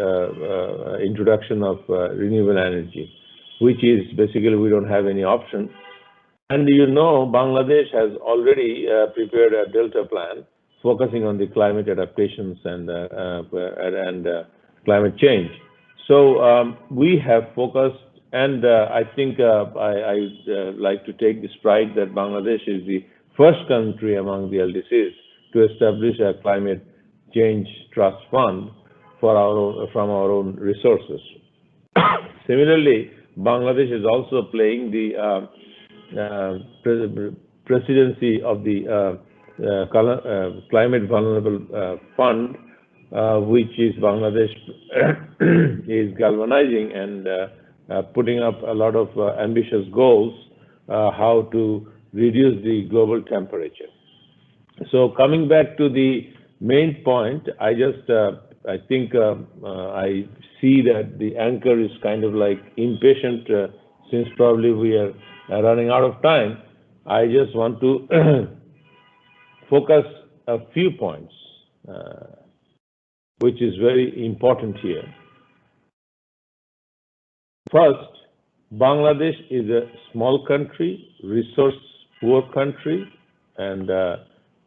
introduction of renewable energy, which is basically we don't have any option. And you know, Bangladesh has already prepared a Delta plan focusing on the climate adaptations and climate change. So we have focused, and I think I'd like to take this pride that Bangladesh is the first country among the LDCs to establish a climate change trust fund for from our own resources. Similarly, Bangladesh is also playing the presidency of the Climate Vulnerable Fund, which is Bangladesh is galvanizing and putting up a lot of ambitious goals how to reduce the global temperature. So coming back to the main point, I think I see that the anchor is kind of like impatient since probably we are running out of time. I just want to focus a few points, which is very important here. First, Bangladesh is a small country, resource poor country, and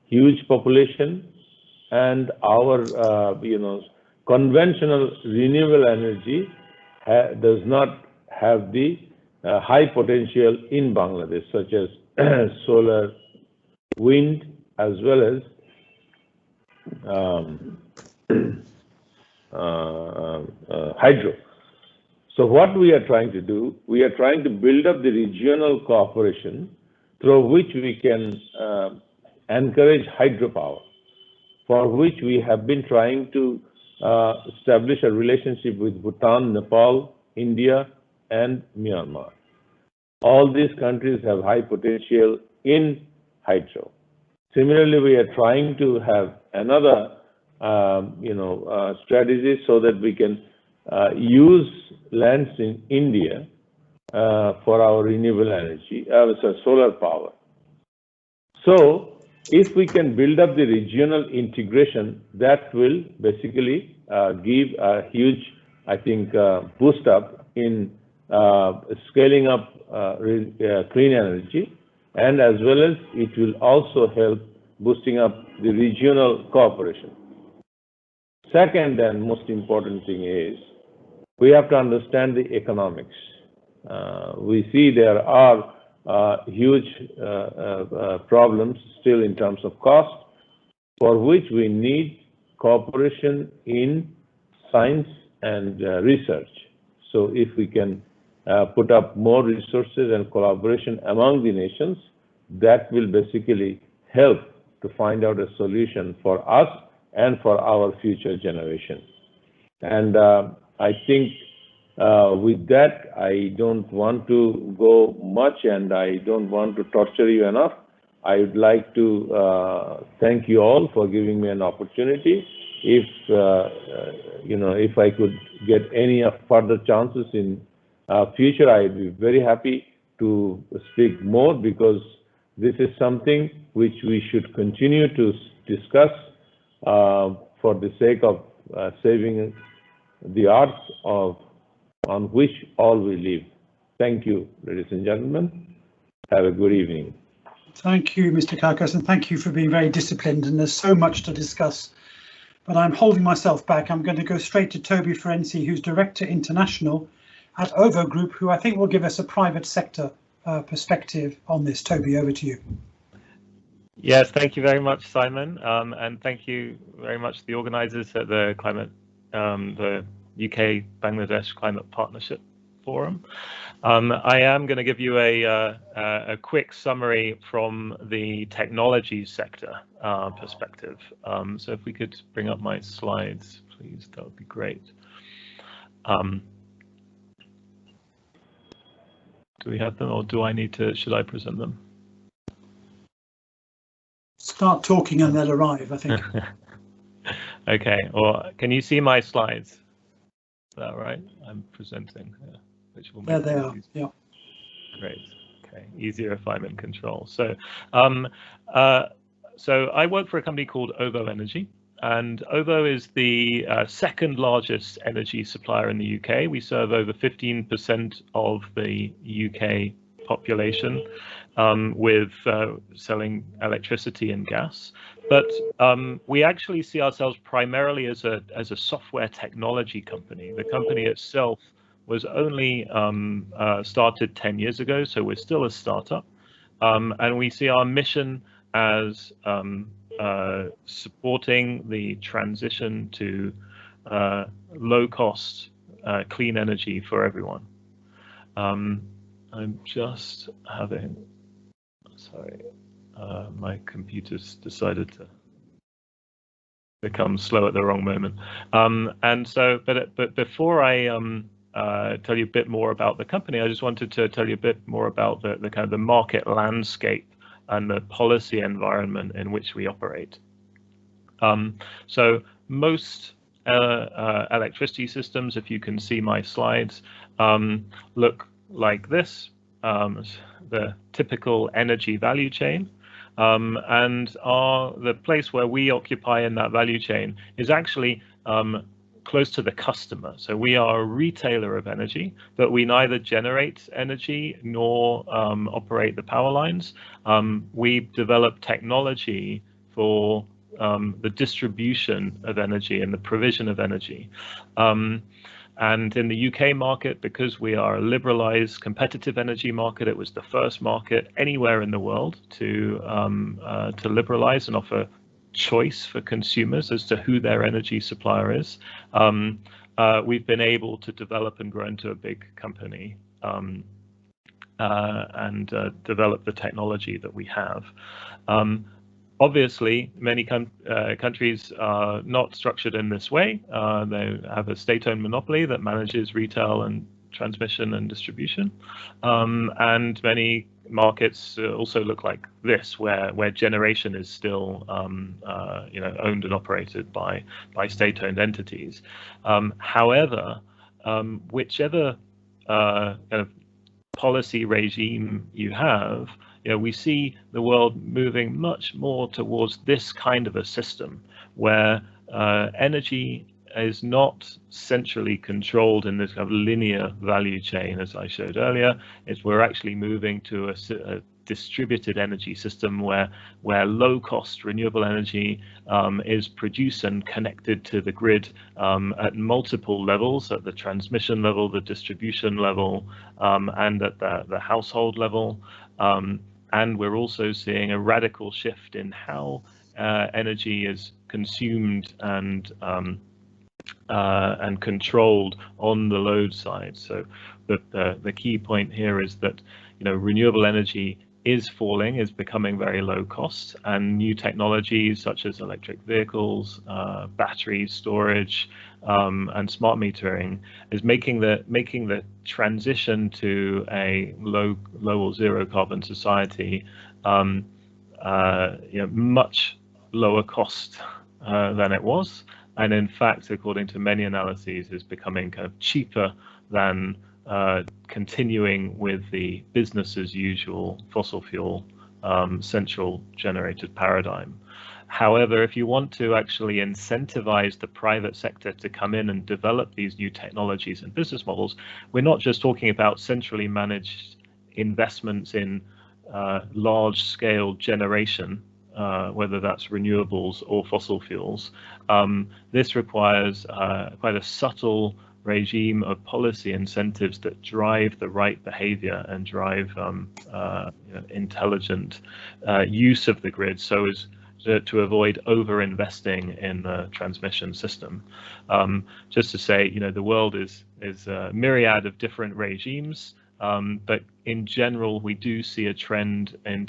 huge population, and our conventional renewable energy does not have the high potential in Bangladesh, such as solar, wind, as well as hydro. So what we are trying to do, we are trying to build up the regional cooperation through which we can encourage hydropower, for which we have been trying to establish a relationship with Bhutan, Nepal, India, and Myanmar. All these countries have high potential in hydro. Similarly, we are trying to have another strategy so that we can use lands in India for our renewable energy, solar power. So if we can build up the regional integration, that will basically give a huge, I think, boost up in scaling up clean energy, and as well as it will also help boosting up the regional cooperation. Second and most important thing is we have to understand the economics. We see there are huge problems still in terms of cost, for which we need cooperation in science and research. So if we can put up more resources and collaboration among the nations, that will basically help to find out a solution for us and for our future generation. And I think with that, I don't want to go much, and I don't want to torture you enough. I would like to thank you all for giving me an opportunity. If if I could get any further chances in future, I'd be very happy to speak more, because this is something which we should continue to discuss for the sake of saving the earth on which all we live. Thank you, ladies and gentlemen. Have a good evening. Thank you, Mr. Kaikaus, and thank you for being very disciplined. And there's so much to discuss, but I'm holding myself back. I'm going to go straight to Toby Ferenczi, who's Director International at OVO Group, who I think will give us a private sector perspective on this. Toby, over to you. Yes, thank you very much, Simon, and thank you very much to the organisers at the the UK Bangladesh Climate Partnership Forum. I am going to give you a quick summary from the technology sector perspective. So if we could bring up my slides, please, that would be great. Do we have them, or do I need to? Should I present them? Start talking and they'll arrive, I think. Okay, well, can you see my slides? Is that right? I'm presenting here, which will make there they are. Yeah. Great. Okay, easier if I'm in control. So, so I work for a company called OVO Energy, and OVO is the second largest energy supplier in the UK. We serve over 15% of the UK population with selling electricity and gas. But we actually see ourselves primarily as a software technology company. The company itself was only started 10 years ago, so we're still a startup. And we see our mission as supporting the transition to low-cost clean energy for everyone. I'm just having, sorry, my computer's decided to become slow at the wrong moment. And so, but before I tell you a bit more about the company, I just wanted to tell you a bit more about the kind of the market landscape and the policy environment in which we operate. So most electricity systems, if you can see my slides, look like this, the typical energy value chain, and the place where we occupy in that value chain is actually close to the customer. So we are a retailer of energy, but we neither generate energy nor operate the power lines. We develop technology for the distribution of energy and the provision of energy. And in the UK market, because we are a liberalised, competitive energy market, it was the first market anywhere in the world to liberalise and offer choice for consumers as to who their energy supplier is. We've been able to develop and grow into a big company and develop the technology that we have. Obviously, many countries are not structured in this way. They have a state-owned monopoly that manages retail and transmission and distribution. And many markets also look like this, where generation is still owned and operated by state-owned entities. However, whichever kind of policy regime you have, we see the world moving much more towards this kind of a system where energy is not centrally controlled in this kind of linear value chain, as I showed earlier. We're actually moving to a distributed energy system where low-cost renewable energy is produced and connected to the grid at multiple levels, at the transmission level, the distribution level, and at the household level. And we're also seeing a radical shift in how energy is consumed and controlled on the load side. So the key point here is that renewable energy is falling, is becoming very low cost, and new technologies such as electric vehicles, battery storage, and smart metering is making the transition to a low or zero carbon society much lower cost than it was, and in fact, according to many analyses, is becoming kind of cheaper than continuing with the business as usual fossil fuel central generated paradigm. However, if you want to actually incentivize the private sector to come in and develop these new technologies and business models, we're not just talking about centrally managed investments in large scale generation, whether that's renewables or fossil fuels. This requires quite a subtle regime of policy incentives that drive the right behavior and drive intelligent use of the grid so as to avoid over-investing in the transmission system. Just to say, the world is a myriad of different regimes, but in general, we do see a trend in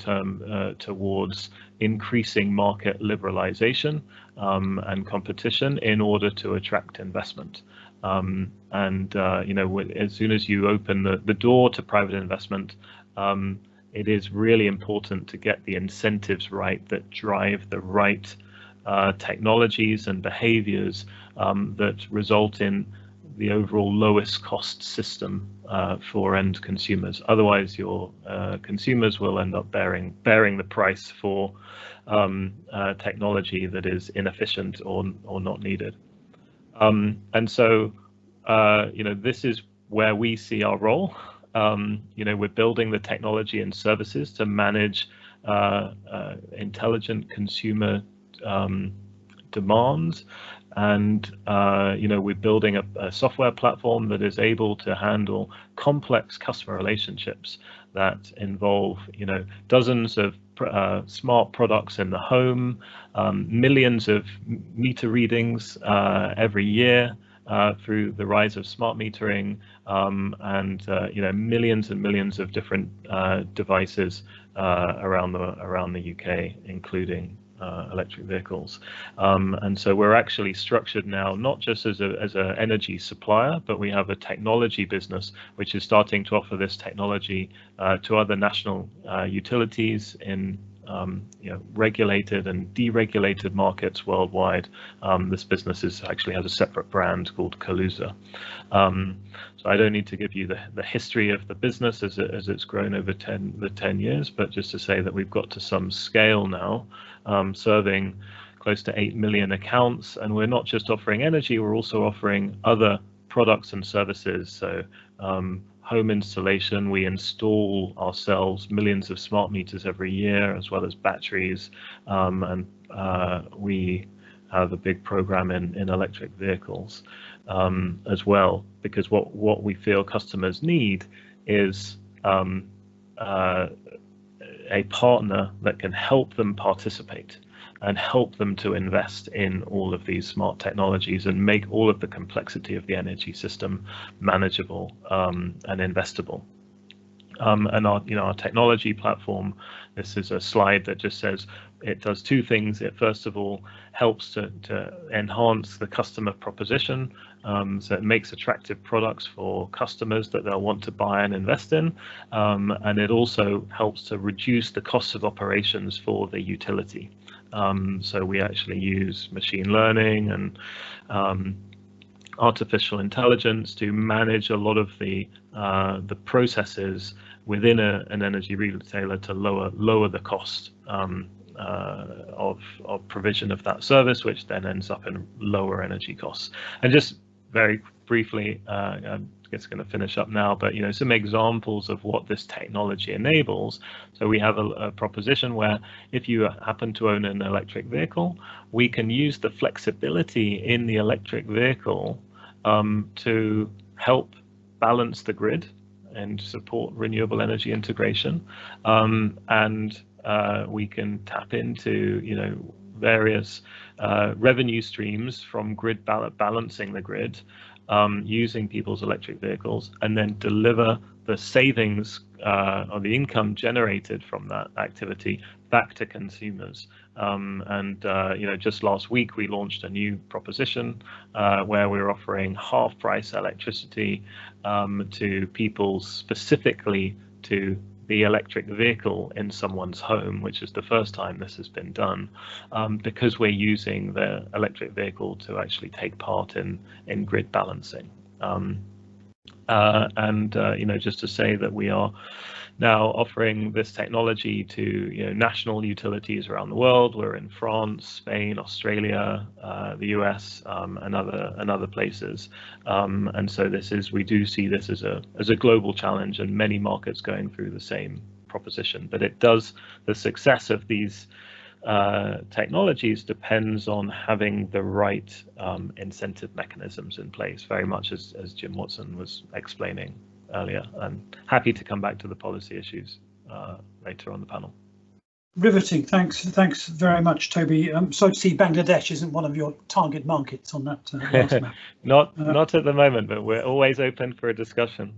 towards increasing market liberalization and competition in order to attract investment. As soon as you open the door to private investment, it is really important to get the incentives right that drive the right technologies and behaviors that result in the overall lowest cost system for end consumers. Otherwise, your consumers will end up bearing the price for technology that is inefficient or not needed. And so, this is where we see our role. We're building the technology and services to manage intelligent consumer demands, and we're building a software platform that is able to handle complex customer relationships that involve dozens of smart products in the home, millions of meter readings every year through the rise of smart metering, and millions and millions of different devices around the UK, including electric vehicles. And so we're actually structured now not just as an energy supplier, but we have a technology business which is starting to offer this technology to other national utilities in regulated and deregulated markets worldwide. This business actually has a separate brand called Kaluza. So I don't need to give you the history of the business as it's grown over the 10 years, but just to say that we've got to some scale now, serving close to 8 million accounts, and we're not just offering energy, we're also offering other products and services. So home installation. We install ourselves millions of smart meters every year, as well as batteries, and we have a big program in electric vehicles as well, because what we feel customers need is a partner that can help them participate and help them to invest in all of these smart technologies and make all of the complexity of the energy system manageable and investable. And our technology platform, this is a slide that just says it does two things. It first of all helps to enhance the customer proposition, so it makes attractive products for customers that they'll want to buy and invest in, and it also helps to reduce the costs of operations for the utility. So we actually use machine learning and artificial intelligence to manage a lot of the processes within an energy retailer to lower the cost of provision of that service, which then ends up in lower energy costs. And just very briefly, I'm just going to finish up now, but some examples of what this technology enables. So we have a proposition where if you happen to own an electric vehicle, we can use the flexibility in the electric vehicle to help balance the grid and support renewable energy integration, and we can tap into various revenue streams from grid balancing the grid using people's electric vehicles, and then deliver the savings or the income generated from that activity back to consumers. Just last week we launched a new proposition where we're offering half-price electricity to people specifically to the electric vehicle in someone's home, which is the first time this has been done, because we're using the electric vehicle to actually take part in grid balancing. Just to say that we are now offering this technology to national utilities around the world. We're in France, Spain, Australia, the US, and other places. And so we do see this as a global challenge, and many markets going through the same proposition. But the success of these technologies depends on having the right incentive mechanisms in place, very much as Jim Watson was explaining earlier. And happy to come back to the policy issues later on the panel. Riveting. Thanks very much, Toby. Sorry to see Bangladesh isn't one of your target markets on that last map. Not at the moment, but we're always open for a discussion.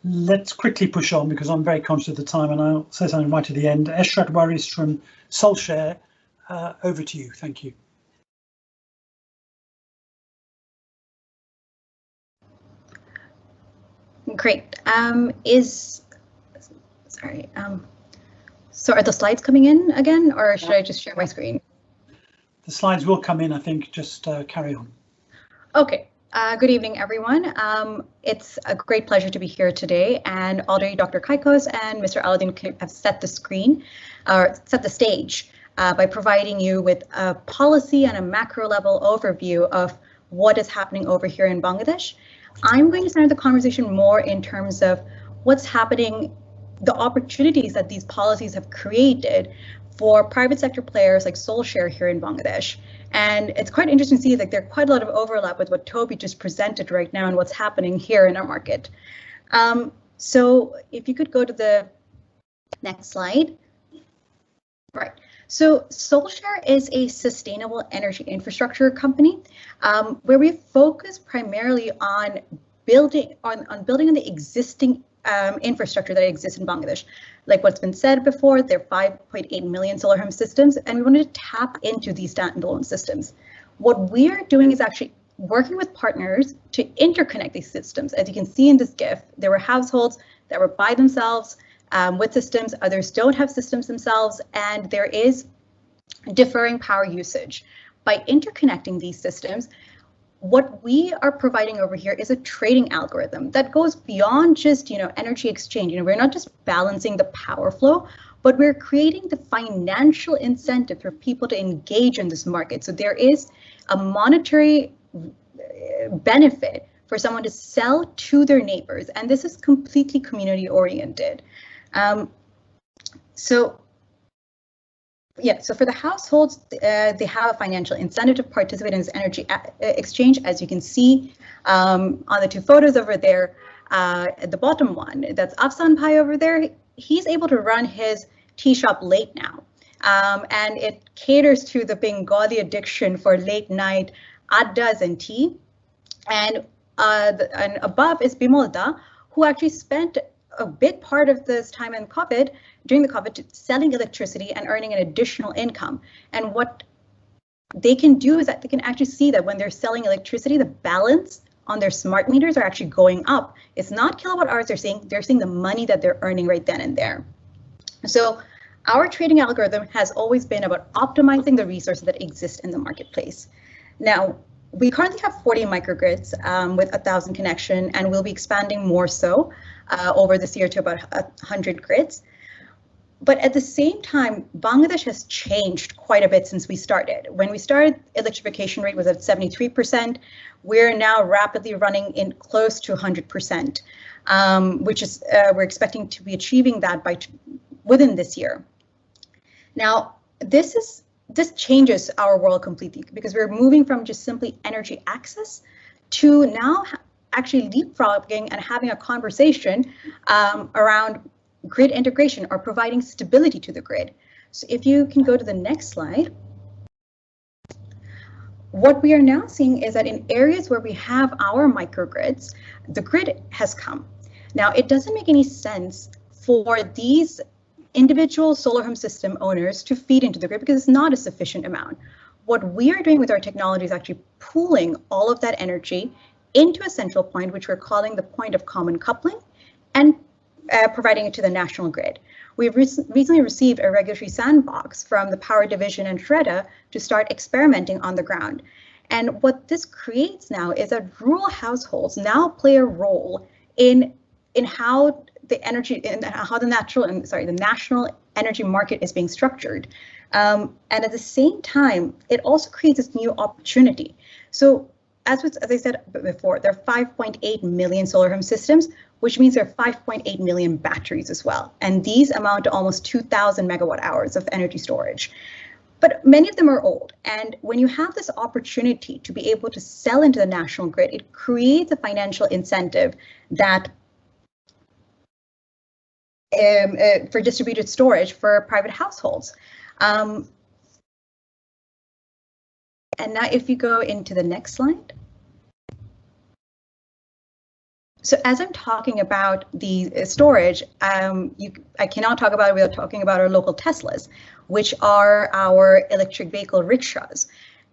Let's quickly push on because I'm very conscious of the time, and I'll say something right at the end. Eshrat Waris from Solshare, over to you. Thank you. Great. So are the slides coming in again, or should I just share my screen? The slides will come in, I think. Just carry on. Okay. Good evening, everyone. It's a great pleasure to be here today, and already Dr. Kaikaus and Mr. Alauddin have set the stage by providing you with a policy and a macro level overview of what is happening over here in Bangladesh. I'm going to center the conversation more in terms of what's happening, the opportunities that these policies have created for private sector players like Solshare here in Bangladesh. And it's quite interesting to see that there's quite a lot of overlap with what Toby just presented right now and what's happening here in our market. So if you could go to the next slide. Right. So Solshare is a sustainable energy infrastructure company where we focus primarily on building on the existing infrastructure that exists in Bangladesh. Like what's been said before, there are 5.8 million solar home systems, and we wanted to tap into these standalone systems. What we are doing is actually working with partners to interconnect these systems. As you can see in this GIF, there were households that were by themselves with systems, others don't have systems themselves, and there is differing power usage. By interconnecting these systems, what we are providing over here is a trading algorithm that goes beyond just, energy exchange. We're not just balancing the power flow, but we're creating the financial incentive for people to engage in this market. So there is a monetary benefit for someone to sell to their neighbors, and this is completely community oriented. So for the households, they have a financial incentive to participate in this energy exchange, as you can see on the two photos over there. At the bottom one, that's Afsan Bhai over there. He's able to run his tea shop late now, and it caters to the Bengali addiction for late night addas and tea. And above is Bimolda, who actually spent a big part of this time in COVID, during the COVID, selling electricity and earning an additional income. And what they can do is that they can actually see that when they're selling electricity, the balance on their smart meters are actually going up. It's not kilowatt hours they're seeing the money that they're earning right then and there. So our trading algorithm has always been about optimizing the resources that exist in the marketplace. Now, we currently have 40 microgrids with 1,000 connection, and we'll be expanding more so over this year to about 100 grids. But at the same time, Bangladesh has changed quite a bit since we started. When we started, electrification rate was at 73%. We're now rapidly running in close to 100%, which is we're expecting to be achieving that by within this year. Now, this changes our world completely, because we're moving from just simply energy access to now actually leapfrogging and having a conversation around grid integration or providing stability to the grid. So if you can go to the next slide. What we are now seeing is that in areas where we have our microgrids, the grid has come. Now, it doesn't make any sense for these individual solar home system owners to feed into the grid because it's not a sufficient amount. What we are doing with our technology is actually pooling all of that energy into a central point, which we're calling the point of common coupling, and providing it to the national grid. We've recently received a regulatory sandbox from the Power Division and SREDA to start experimenting on the ground. And what this creates now is that rural households now play a role in how the energy, in how the national energy market is being structured. And at the same time, it also creates this new opportunity. So as I said before, there are 5.8 million solar home systems, which means there are 5.8 million batteries as well. And these amount to almost 2,000 megawatt hours of energy storage. But many of them are old. And when you have this opportunity to be able to sell into the national grid, it creates a financial incentive that for distributed storage for private households. And now if you go into the next slide. So as I'm talking about the storage, I cannot talk about it without talking about our local Teslas, which are our electric vehicle rickshaws.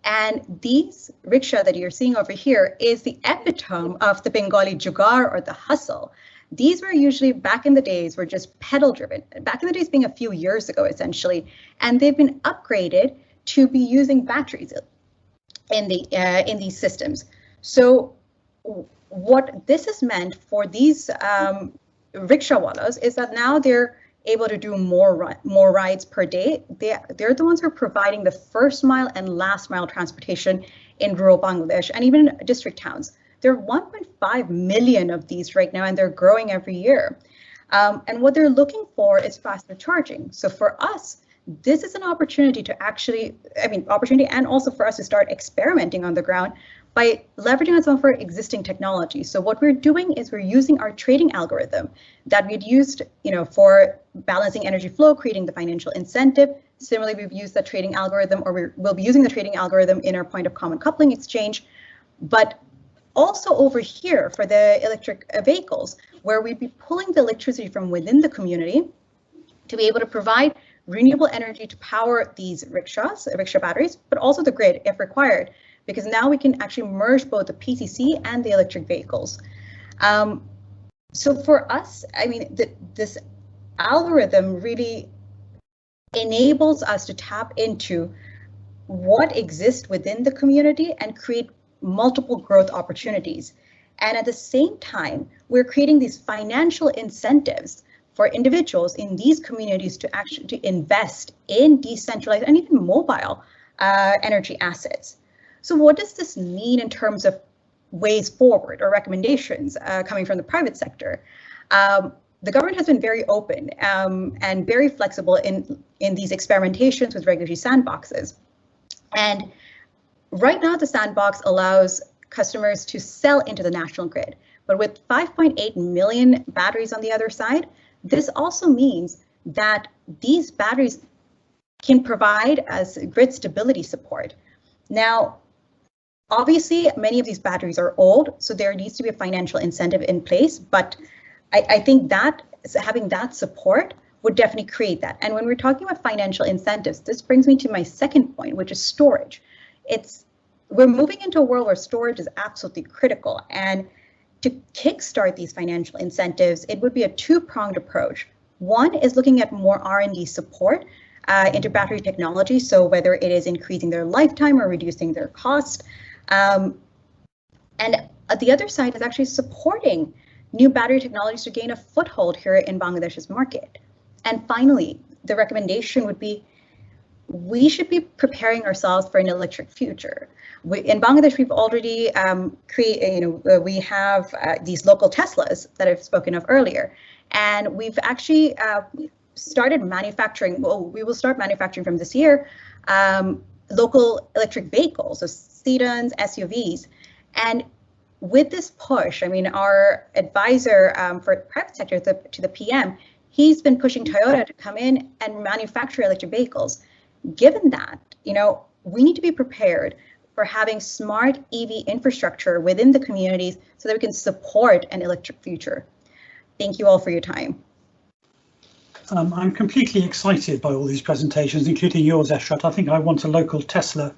And these rickshaw that you're seeing over here is the epitome of the Bengali jugaad or the hustle. These were usually, back in the days, were just pedal driven. Back in the days being a few years ago, essentially, and they've been upgraded to be using batteries in these systems. So what this has meant for these rickshawallas is that now they're able to do more rides per day. They're the ones who are providing the first mile and last mile transportation in rural Bangladesh and even in district towns. There are 1.5 million of these right now, and they're growing every year. And what they're looking for is faster charging. So for us, this is an opportunity to actually, opportunity and also for us to start experimenting on the ground by leveraging on some of our existing technology. So what we're doing is we're using our trading algorithm that we'd used, for balancing energy flow, creating the financial incentive. Similarly, we've used that trading algorithm, or we'll be using the trading algorithm in our point of common coupling exchange. But also over here for the electric vehicles, where we'd be pulling the electricity from within the community to be able to provide renewable energy to power these rickshaw batteries, but also the grid if required, because now we can actually merge both the PCC and the electric vehicles. So for us, this algorithm really enables us to tap into what exists within the community and create multiple growth opportunities. And at the same time, we're creating these financial incentives for individuals in these communities to actually invest in decentralized and even mobile energy assets. So what does this mean in terms of ways forward or recommendations coming from the private sector. The government has been very open and very flexible in these experimentations with regulatory sandboxes. And right now, the sandbox allows customers to sell into the national grid. But with 5.8 million batteries on the other side, this also means that these batteries can provide as grid stability support. Now, obviously, many of these batteries are old, so there needs to be a financial incentive in place. But I think that having that support would definitely create that. And when we're talking about financial incentives, this brings me to my second point, which is storage. We're moving into a world where storage is absolutely critical. And to kickstart these financial incentives, it would be a two-pronged approach. One is looking at more R&D support into battery technology. So whether it is increasing their lifetime or reducing their cost. And the other side is actually supporting new battery technologies to gain a foothold here in Bangladesh's market. And finally, the recommendation would be, we should be preparing ourselves for an electric future. In Bangladesh, we've already we have these local Teslas that I've spoken of earlier, and we've actually started manufacturing. Well, we will start manufacturing from this year local electric vehicles, so sedans, SUVs, and with this push, I mean, our advisor for the private sector to the PM, he's been pushing Toyota to come in and manufacture electric vehicles. Given that, we need to be prepared for having smart EV infrastructure within the communities so that we can support an electric future. Thank you all for your time. I'm completely excited by all these presentations, including yours, Eshrat. I think I want a local Tesla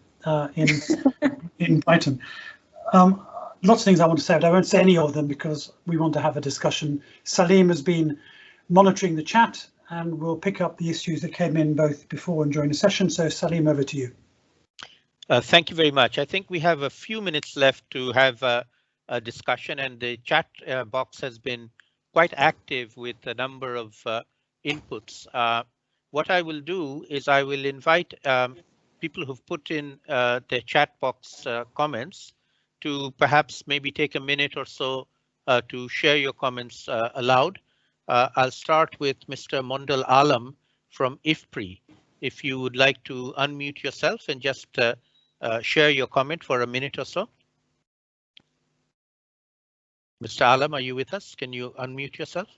in Brighton. Lots of things I want to say, but I won't say any of them because we want to have a discussion. Salim has been monitoring the chat and we'll pick up the issues that came in both before and during the session. So Salim, over to you. Thank you very much. I think we have a few minutes left to have a discussion, and the chat box has been quite active with a number of inputs. What I will do is I will invite people who've put in their chat box comments to perhaps maybe take a minute or so to share your comments aloud. I'll start with Mr. Mondal Alam from IFPRI. If you would like to unmute yourself and just share your comment for a minute or so. Mr. Alam, are you with us? Can you unmute yourself?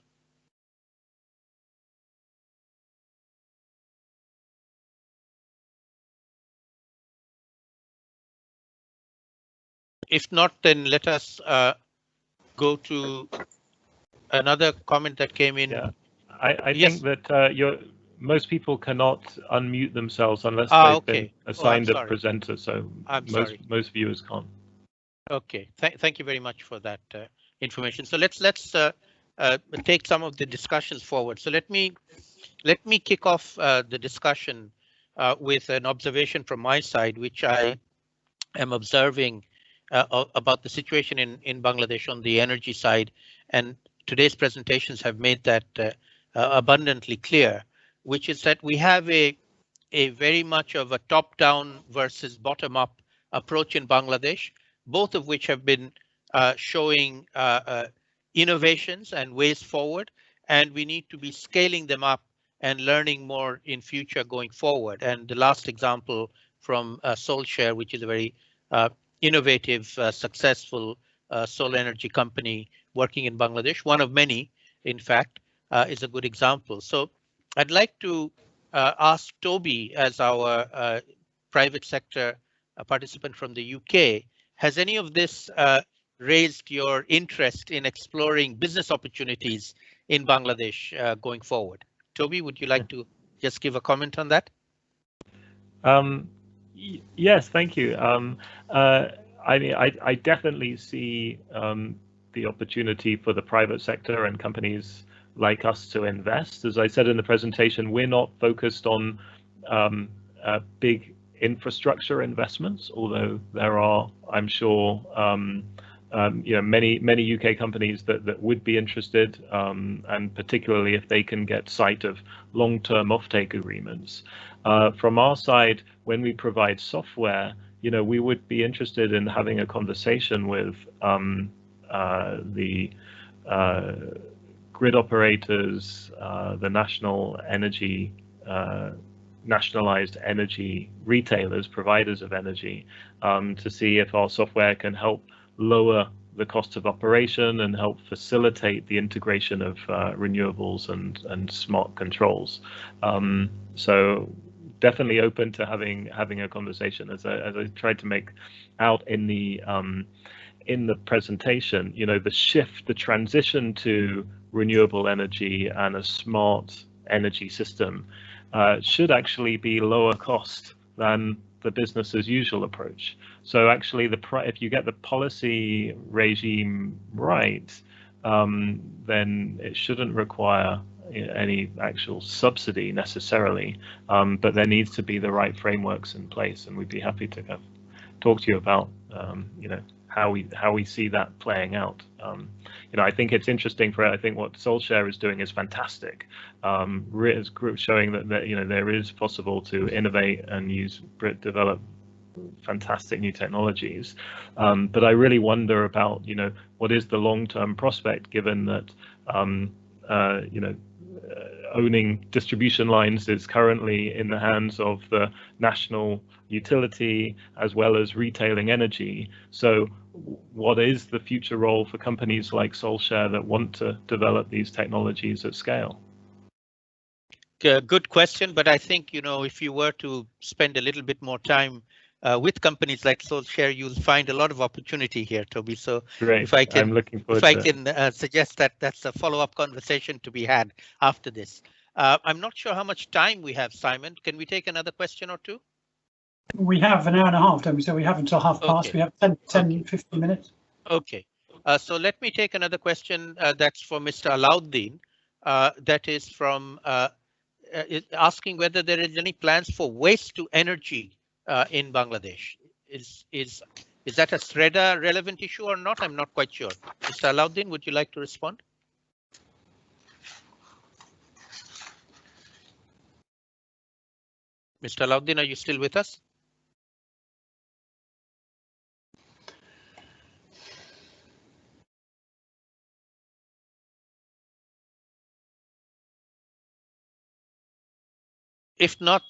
If not, then let us go to another comment that came in. Yeah, I yes. think that most people cannot unmute themselves unless they've been assigned a presenter, so most viewers can't. Okay, thank you very much for that information. So let's take some of the discussions forward. So let me kick off the discussion with an observation from my side, which I am observing about the situation in Bangladesh on the energy side, and today's presentations have made that abundantly clear, which is that we have a very much of a top-down versus bottom-up approach in Bangladesh, both of which have been showing innovations and ways forward, and we need to be scaling them up and learning more in future going forward. And the last example from SolShare, which is a very innovative, successful solar energy company working in Bangladesh, one of many, in fact, is a good example. So I'd like to ask Toby, as our private sector participant from the UK, has any of this raised your interest in exploring business opportunities in Bangladesh going forward? Toby, would you like to just give a comment on that? Yes, thank you. I mean, I definitely see the opportunity for the private sector and companies like us to invest. As I said in the presentation, we're not focused on big infrastructure investments, although there are, I'm sure, many UK companies that would be interested, and particularly if they can get sight of long-term offtake agreements. From our side, when we provide software, you know, we would be interested in having a conversation with the grid operators, the nationalized energy retailers, providers of energy, to see if our software can help lower the cost of operation and help facilitate the integration of renewables and smart controls. So definitely open to having a conversation. As I tried to make out in the presentation, you know, the transition to renewable energy and a smart energy system should actually be lower cost than the business as usual approach. So actually, if you get the policy regime right, then it shouldn't require any actual subsidy necessarily, but there needs to be the right frameworks in place, and we'd be happy to kind of talk to you about you know, how we see that playing out. You know, I think it's interesting I think what SolShare is doing is fantastic. It's showing that you know, there is possible to innovate and develop fantastic new technologies. But I really wonder about, you know, what is the long-term prospect, given that you know, owning distribution lines is currently in the hands of the national utility as well as retailing energy. So what is the future role for companies like SolShare that want to develop these technologies at scale? Good question, but I think, you know, if you were to spend a little bit more time with companies like SolShare, you'll find a lot of opportunity here, Toby. So great. If I can, I'm looking forward to it. Suggest that that's a follow-up conversation to be had after this. I'm not sure how much time we have, Simon. Can we take another question or two? We have an hour and a half, don't we? So we have until half past. Okay. We have 10, 15 minutes. Okay. So let me take another question that's for Mr. Alauddin. That is from asking whether there is any plans for waste to energy in Bangladesh. Is that a SREDA relevant issue or not? I'm not quite sure. Mr. Alauddin, would you like to respond? Mr. Alauddin, are you still with us? If not.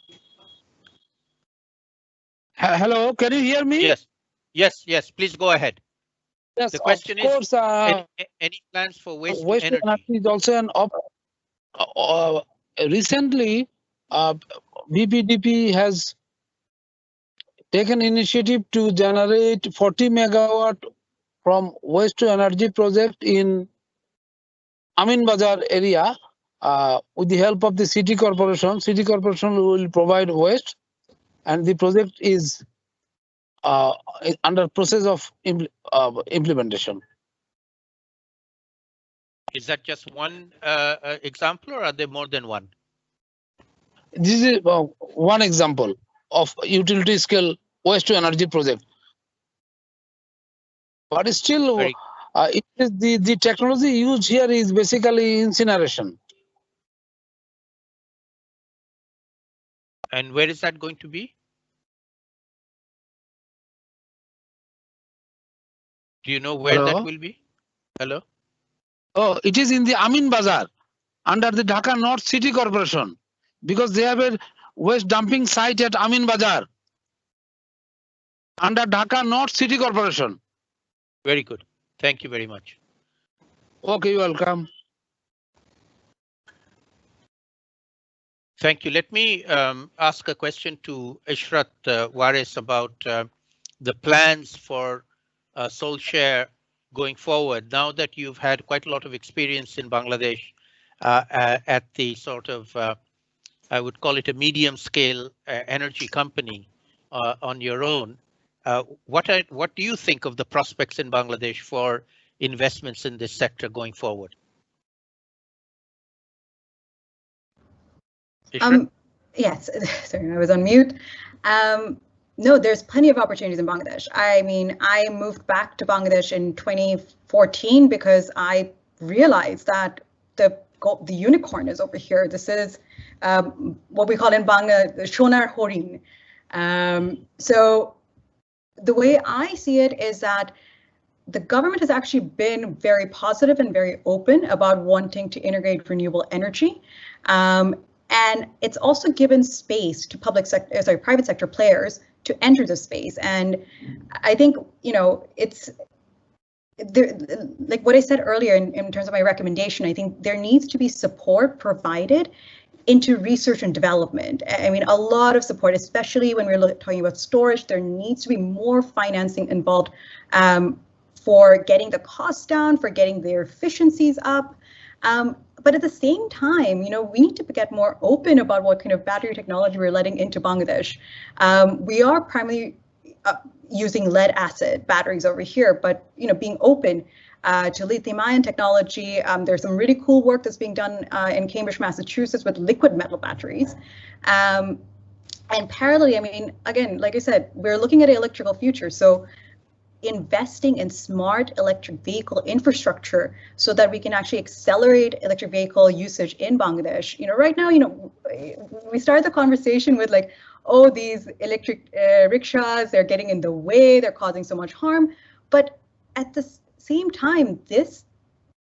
Hello, can you hear me? Yes, please go ahead. Yes, the question of course, is, any plans for waste to energy? Is also an recently, BPDP has taken initiative to generate 40 megawatt from waste to energy project in Amin Bazar area with the help of the city corporation. City corporation will provide waste, and the project is under process of implementation. Is that just one example, or are there more than one? This is one example of utility scale waste to energy project. But still, it is the technology used here is basically incineration. And where is that going to be? Do you know where that will be? Hello? Oh, it is in the Amin Bazar under the Dhaka North City Corporation, because they have a waste dumping site at Amin Bazar under Dhaka North City Corporation. Very good. Thank you very much. Okay, you're welcome. Thank you. Let me ask a question to Eshrat Waris about the plans for SolShare going forward. Now that you've had quite a lot of experience in Bangladesh at the sort of, I would call it a medium scale energy company on your own, what do you think of the prospects in Bangladesh for investments in this sector going forward? Yes, sorry, I was on mute. No, there's plenty of opportunities in Bangladesh. I mean, I moved back to Bangladesh in 2014 because I realized that the unicorn is over here. This is what we call in Bangla the Shonar Horin. So the way I see it is that the government has actually been very positive and very open about wanting to integrate renewable energy. And it's also given space to private sector players to enter the space. And I think, it's there, like what I said earlier in terms of my recommendation, I think there needs to be support provided into research and development. I mean, a lot of support, especially when we're talking about storage. There needs to be more financing involved for getting the costs down, for getting their efficiencies up. But at the same time, we need to get more open about what kind of battery technology we're letting into Bangladesh. We are primarily using lead acid batteries over here, but being open to lithium-ion technology. There's some really cool work that's being done in Cambridge, Massachusetts with liquid metal batteries. And parallelly, I mean, again, like I said, we're looking at an electrical future. So investing in smart electric vehicle infrastructure so that we can actually accelerate electric vehicle usage in Bangladesh. Right now, we started the conversation with like, oh, these electric rickshaws, they're getting in the way, they're causing so much harm. But at the same time, this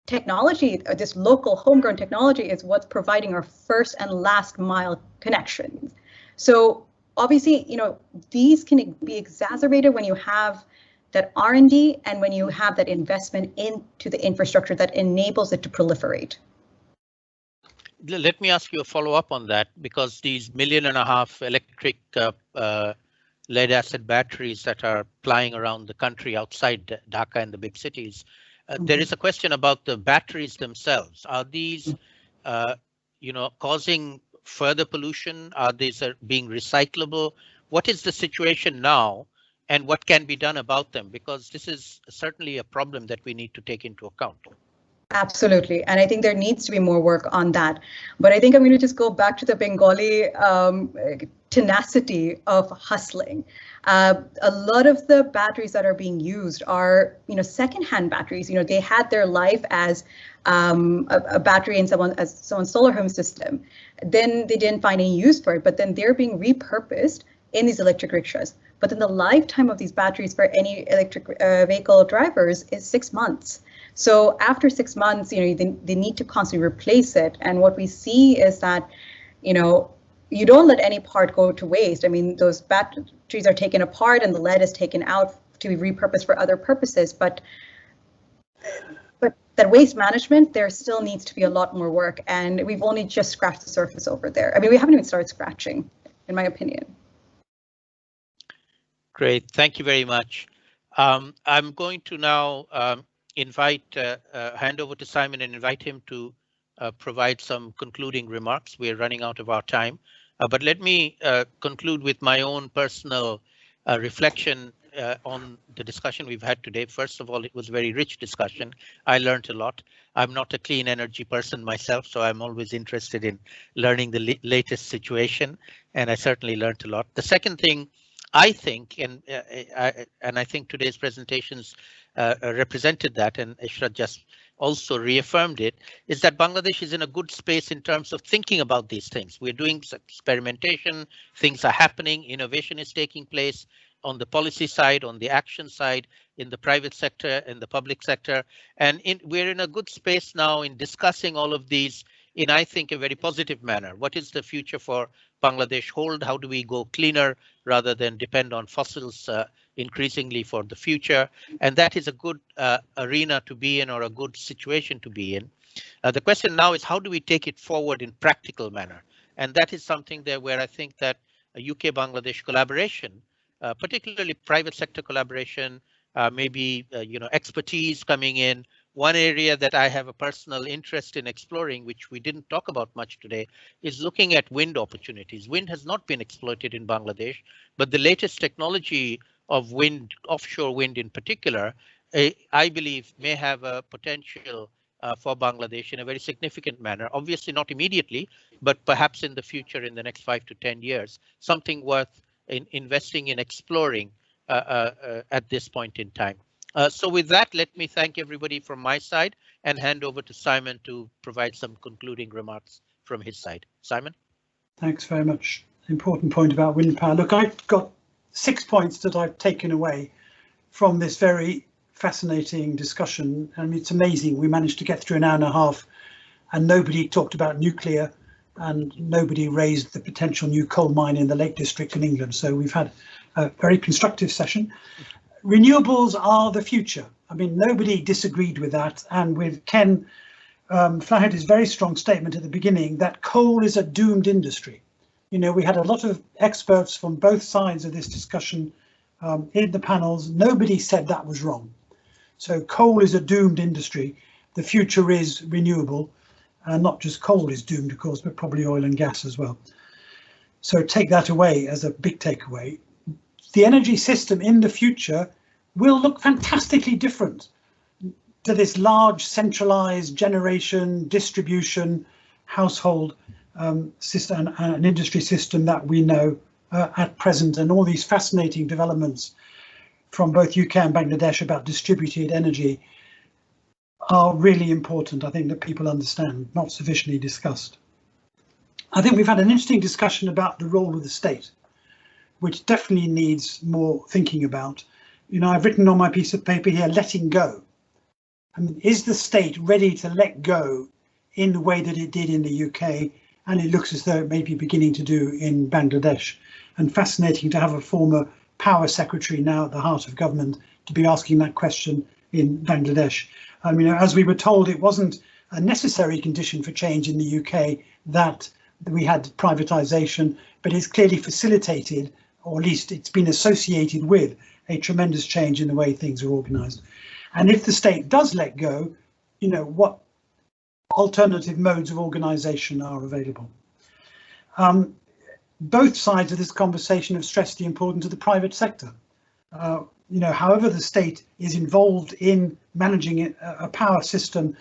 technology, or this local homegrown technology, is what's providing our first and last mile connections. So obviously, these can be exacerbated when you have that R&D and when you have that investment into the infrastructure that enables it to proliferate. Let me ask you a follow-up on that, because these 1.5 million electric lead acid batteries that are plying around the country outside Dhaka and the big cities, there is a question about the batteries themselves. Are these, causing further pollution? Are these being recyclable? What is the situation now? And what can be done about them? Because this is certainly a problem that we need to take into account. Absolutely. And I think there needs to be more work on that. But I think I'm going to just go back to the Bengali tenacity of hustling. A lot of the batteries that are being used are, secondhand batteries. They had their life as a battery in someone's solar home system. Then they didn't find any use for it, but then they're being repurposed in these electric rickshaws. But then the lifetime of these batteries for any electric vehicle drivers is 6 months. So after 6 months, they need to constantly replace it. And what we see is that, you don't let any part go to waste. I mean, those batteries are taken apart and the lead is taken out to be repurposed for other purposes. But that waste management, there still needs to be a lot more work. And we've only just scratched the surface over there. I mean, we haven't even started scratching, in my opinion. Great, thank you very much. I'm going to now hand over to Simon and invite him to provide some concluding remarks. We're running out of our time, but let me conclude with my own personal reflection on the discussion we've had today. First of all, it was a very rich discussion. I learned a lot. I'm not a clean energy person myself, so I'm always interested in learning the latest situation, and I certainly learned a lot. The second thing I think, and I think today's presentations represented that, and Eshrat just also reaffirmed it, is that Bangladesh is in a good space in terms of thinking about these things. We're doing experimentation, things are happening, innovation is taking place on the policy side, on the action side, in the private sector, in the public sector, and we're in a good space now in discussing all of these in, I think, a very positive manner. What is the future for Bangladesh hold? How do we go cleaner rather than depend on fossils increasingly for the future? And that is a good arena to be in, or a good situation to be in. The question now is, how do we take it forward in practical manner? And that is something there where I think that a UK-Bangladesh collaboration, particularly private sector collaboration, maybe expertise coming in. One area that I have a personal interest in exploring, which we didn't talk about much today, is looking at wind opportunities. Wind has not been exploited in Bangladesh, but the latest technology of wind, offshore wind in particular, I believe may have a potential for Bangladesh in a very significant manner. Obviously not immediately, but perhaps in the future, in the next 5 to 10 years, something worth investing in exploring at this point in time. So with that, let me thank everybody from my side and hand over to Simon to provide some concluding remarks from his side. Simon? Thanks very much. Important point about wind power. Look, I've got 6 points that I've taken away from this very fascinating discussion. I mean, it's amazing we managed to get through an hour and a half and nobody talked about nuclear and nobody raised the potential new coal mine in the Lake District in England. So we've had a very constructive session. Renewables are the future. I mean, nobody disagreed with that. And with Ken Flaherty's very strong statement at the beginning that coal is a doomed industry. You know, we had a lot of experts from both sides of this discussion in the panels. Nobody said that was wrong. So coal is a doomed industry. The future is renewable. Not just coal is doomed, of course, but probably oil and gas as well. So take that away as a big takeaway. The energy system in the future will look fantastically different to this large centralized generation, distribution, household system, an industry system that we know at present, and all these fascinating developments from both UK and Bangladesh about distributed energy are really important. I think that people understand, not sufficiently discussed. I think we've had an interesting discussion about the role of the state, which definitely needs more thinking about. You know, I've written on my piece of paper here, letting go. I mean, is the state ready to let go in the way that it did in the UK? And it looks as though it may be beginning to do in Bangladesh. And fascinating to have a former power secretary now at the heart of government to be asking that question in Bangladesh. I mean, as we were told, it wasn't a necessary condition for change in the UK that we had privatisation, but it's clearly facilitated, or at least it's been associated with, a tremendous change in the way things are organised. And if the state does let go, you know, what alternative modes of organisation are available? Both sides of this conversation have stressed the importance of the private sector. You know, however the state is involved in managing a power system,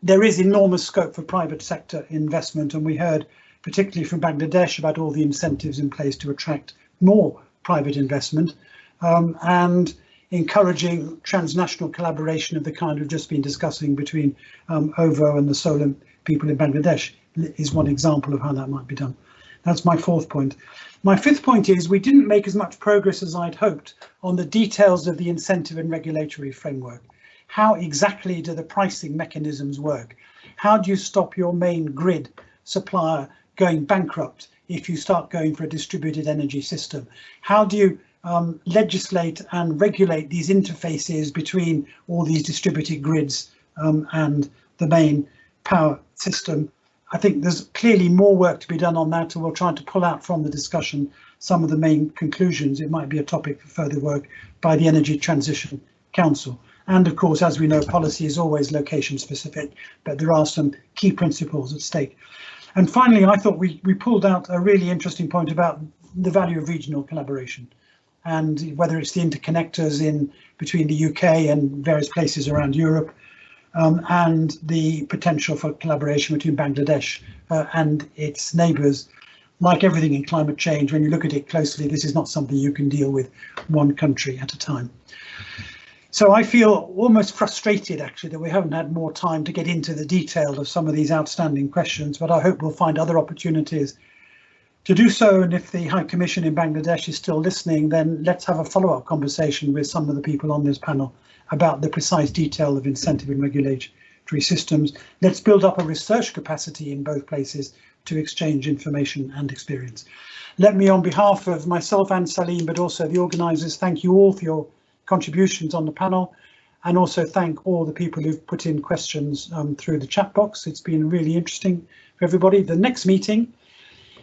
there is enormous scope for private sector investment. And we heard particularly from Bangladesh about all the incentives in place to attract more private investment and encouraging transnational collaboration of the kind we've just been discussing between OVO and the solar people in Bangladesh is one example of how that might be done. That's my fourth point. My fifth point is we didn't make as much progress as I'd hoped on the details of the incentive and regulatory framework. How exactly do the pricing mechanisms work? How do you stop your main grid supplier going bankrupt if you start going for a distributed energy system? How do you legislate and regulate these interfaces between all these distributed grids and the main power system? I think there's clearly more work to be done on that, and we'll try to pull out from the discussion some of the main conclusions. It might be a topic for further work by the Energy Transition Council. And of course, as we know, policy is always location specific, but there are some key principles at stake. And finally, I thought we pulled out a really interesting point about the value of regional collaboration, and whether it's the interconnectors in between the UK and various places around Europe, and the potential for collaboration between Bangladesh and its neighbours. Like everything in climate change, when you look at it closely, this is not something you can deal with one country at a time. So I feel almost frustrated, actually, that we haven't had more time to get into the detail of some of these outstanding questions, but I hope we'll find other opportunities to do so. And if the High Commission in Bangladesh is still listening, then let's have a follow-up conversation with some of the people on this panel about the precise detail of incentive and regulatory systems. Let's build up a research capacity in both places to exchange information and experience. Let me, on behalf of myself and Salim, but also the organisers, thank you all for your contributions on the panel, and also thank all the people who've put in questions through the chat box. It's been really interesting for everybody. The next meeting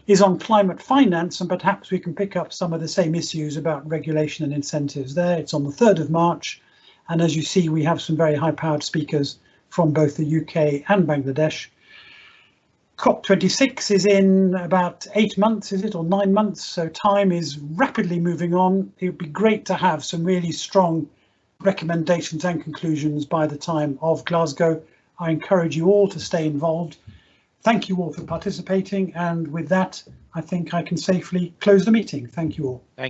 is on climate finance, and perhaps we can pick up some of the same issues about regulation and incentives there. It's on the 3rd of March. And as you see, we have some very high-powered speakers from both the UK and Bangladesh. COP26 is in about 8 months, is it, or 9 months? So time is rapidly moving on. It would be great to have some really strong recommendations and conclusions by the time of Glasgow. I encourage you all to stay involved. Thank you all for participating. And with that, I think I can safely close the meeting. Thank you all. Thank you.